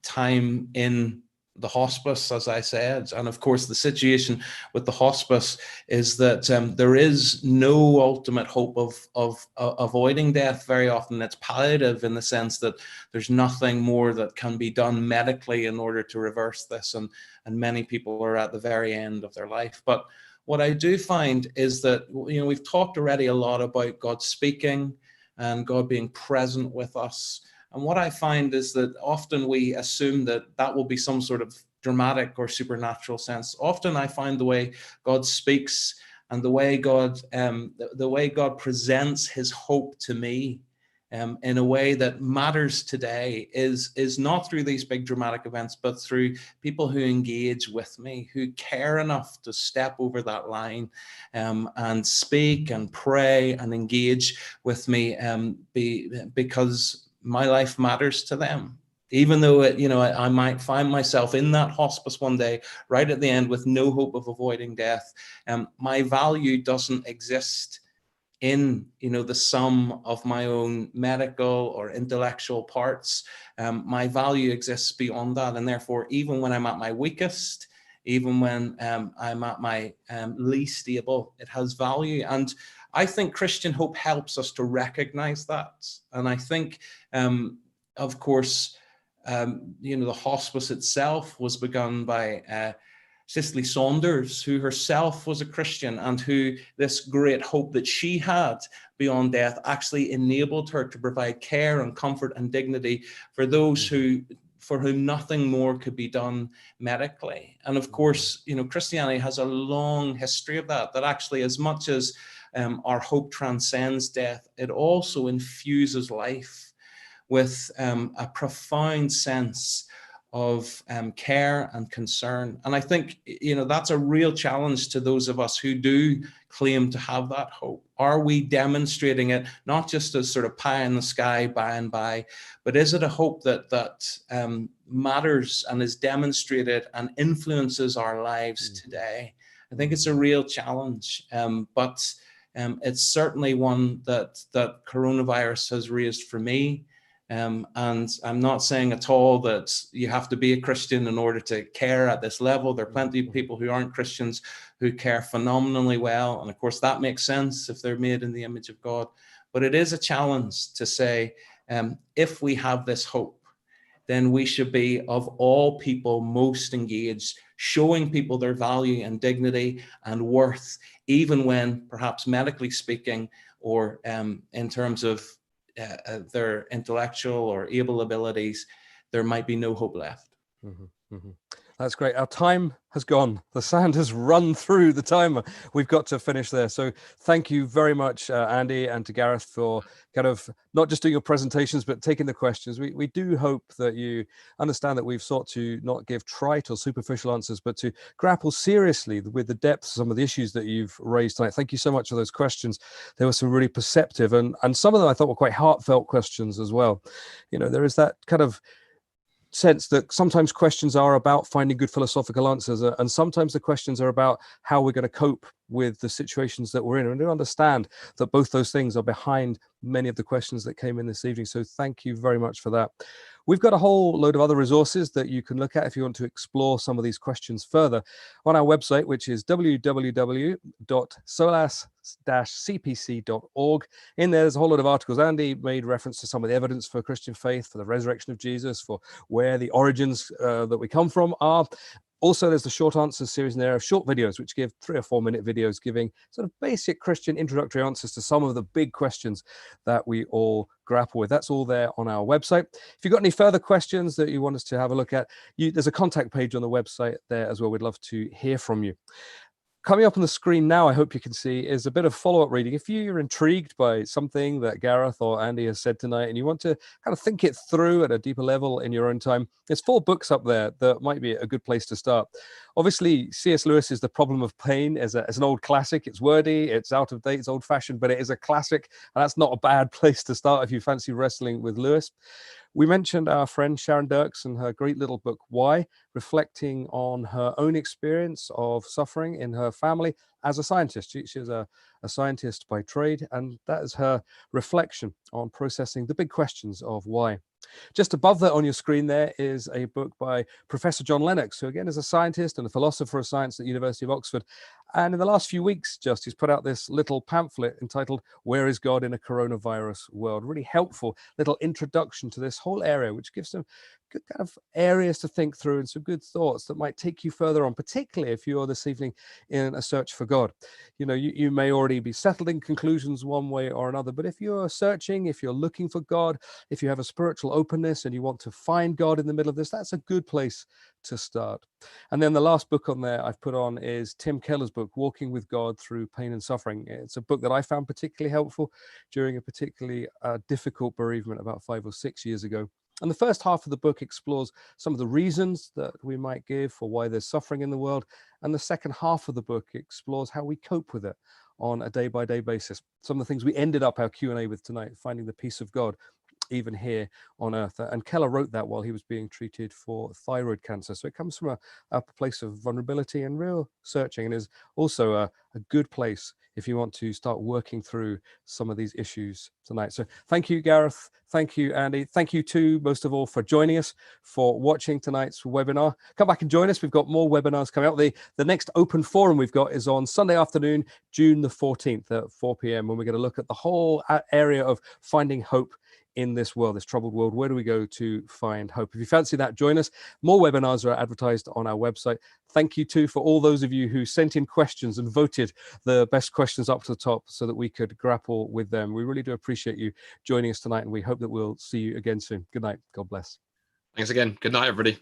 S3: time in the hospice, as I said. And of course, the situation with the hospice is that there is no ultimate hope of avoiding death. Very often it's palliative in the sense that there's nothing more that can be done medically in order to reverse this. And many people are at the very end of their life. But what I do find is that, you know, we've talked already a lot about God speaking and God being present with us. And what I find is that often we assume that that will be some sort of dramatic or supernatural sense. Often I find the way God speaks and the way God presents his hope to me in a way that matters today is not through these big dramatic events, but through people who engage with me, who care enough to step over that line and speak and pray and engage with me because my life matters to them. Even though I might find myself in that hospice one day, right at the end, with no hope of avoiding death, my value doesn't exist in the sum of my own medical or intellectual parts. My value exists beyond that, and therefore, even when I'm at my weakest, even when I'm at my least able, it has value. And I think Christian hope helps us to recognize that. And I think, of course, the hospice itself was begun by Cicely Saunders, who herself was a Christian and who this great hope that she had beyond death actually enabled her to provide care and comfort and dignity for those for whom nothing more could be done medically. And of course, Christianity has a long history of that actually, as much as our hope transcends death, it also infuses life with a profound sense of care and concern. And I think, that's a real challenge to those of us who do claim to have that hope. Are we demonstrating it not just as sort of pie in the sky by and by, but is it a hope that matters and is demonstrated and influences our lives today? I think it's a real challenge, but it's certainly one that coronavirus has raised for me. And I'm not saying at all that you have to be a Christian in order to care at this level. There are plenty of people who aren't Christians who care phenomenally well. And of course, that makes sense if they're made in the image of God. But it is a challenge to say, if we have this hope, then we should be, of all people, most engaged, showing people their value and dignity and worth, even when perhaps medically speaking, or in terms of their intellectual or able abilities, there might be no hope left.
S1: That's great. Our time has gone. The sand has run through the timer. We've got to finish there. So thank you very much, Andy, and to Gareth for kind of not just doing your presentations, but taking the questions. We do hope that you understand that we've sought to not give trite or superficial answers, but to grapple seriously with the depth of some of the issues that you've raised tonight. Thank you so much for those questions. There were some really perceptive and some of them I thought were quite heartfelt questions as well. There is that kind of sense that sometimes questions are about finding good philosophical answers, and sometimes the questions are about how we're going to cope with the situations that we're in. And I do understand that both those things are behind many of the questions that came in this evening. So thank you very much for that. We've got a whole load of other resources that you can look at if you want to explore some of these questions further on our website, which is www.solas-cpc.org. In there's a whole lot of articles. Andy made reference to some of the evidence for Christian faith, for the resurrection of Jesus, for where the origins that we come from are. Also, there's the short answers series in there of short videos, which give 3 or 4 minute videos giving sort of basic Christian introductory answers to some of the big questions that we all grapple with. That's all there on our website. If you've got any further questions that you want us to have a look at, there's a contact page on the website there as well. We'd love to hear from you. Coming up on the screen now, I hope you can see, is a bit of follow-up reading. If you're intrigued by something that Gareth or Andy has said tonight and you want to kind of think it through at a deeper level in your own time, there's 4 books up there that might be a good place to start. Obviously, C.S. Lewis's The Problem of Pain is an old classic. It's wordy, it's out of date, it's old-fashioned, but it is a classic, and that's not a bad place to start if you fancy wrestling with Lewis. We mentioned our friend Sharon Dirks and her great little book, Why, reflecting on her own experience of suffering in her family as a scientist. She's a scientist by trade, and that is her reflection on processing the big questions of why. Just above that on your screen there is a book by Professor John Lennox, who again is a scientist and a philosopher of science at the University of Oxford. And in the last few weeks, he's put out this little pamphlet entitled Where is God in a Coronavirus World? Really helpful little introduction to this whole area, which gives some good kind of areas to think through and some good thoughts that might take you further on, particularly if you're this evening in a search for God. You may already be settled in conclusions one way or another, but if you're searching, if you're looking for God, if you have a spiritual openness and you want to find God in the middle of this, that's a good place to start. And then the last book on there I've put on is Tim Keller's book, Walking with God Through Pain and Suffering. It's a book that I found particularly helpful during a particularly difficult bereavement about 5 or 6 years ago. And the first half of the book explores some of the reasons that we might give for why there's suffering in the world. And the second half of the book explores how we cope with it on a day-by-day basis. Some of the things we ended up our Q&A with tonight, finding the peace of God, even here on earth. And Keller wrote that while he was being treated for thyroid cancer. So it comes from a place of vulnerability and real searching, and is also a good place if you want to start working through some of these issues tonight. So thank you, Gareth. Thank you, Andy. Thank you too, most of all, for joining us, for watching tonight's webinar. Come back and join us. We've got more webinars coming up. The next open forum we've got is on Sunday afternoon, June the 14th at 4 p.m. when we're going to look at the whole area of finding hope in this world, this troubled world. Where do we go to find hope? If you fancy that, join us. More webinars are advertised on our website. Thank you too for all those of you who sent in questions and voted the best questions up to the top so that we could grapple with them. We really do appreciate you joining us tonight, and we hope that we'll see you again soon. Good night. God bless.
S2: Thanks again. Good night, everybody.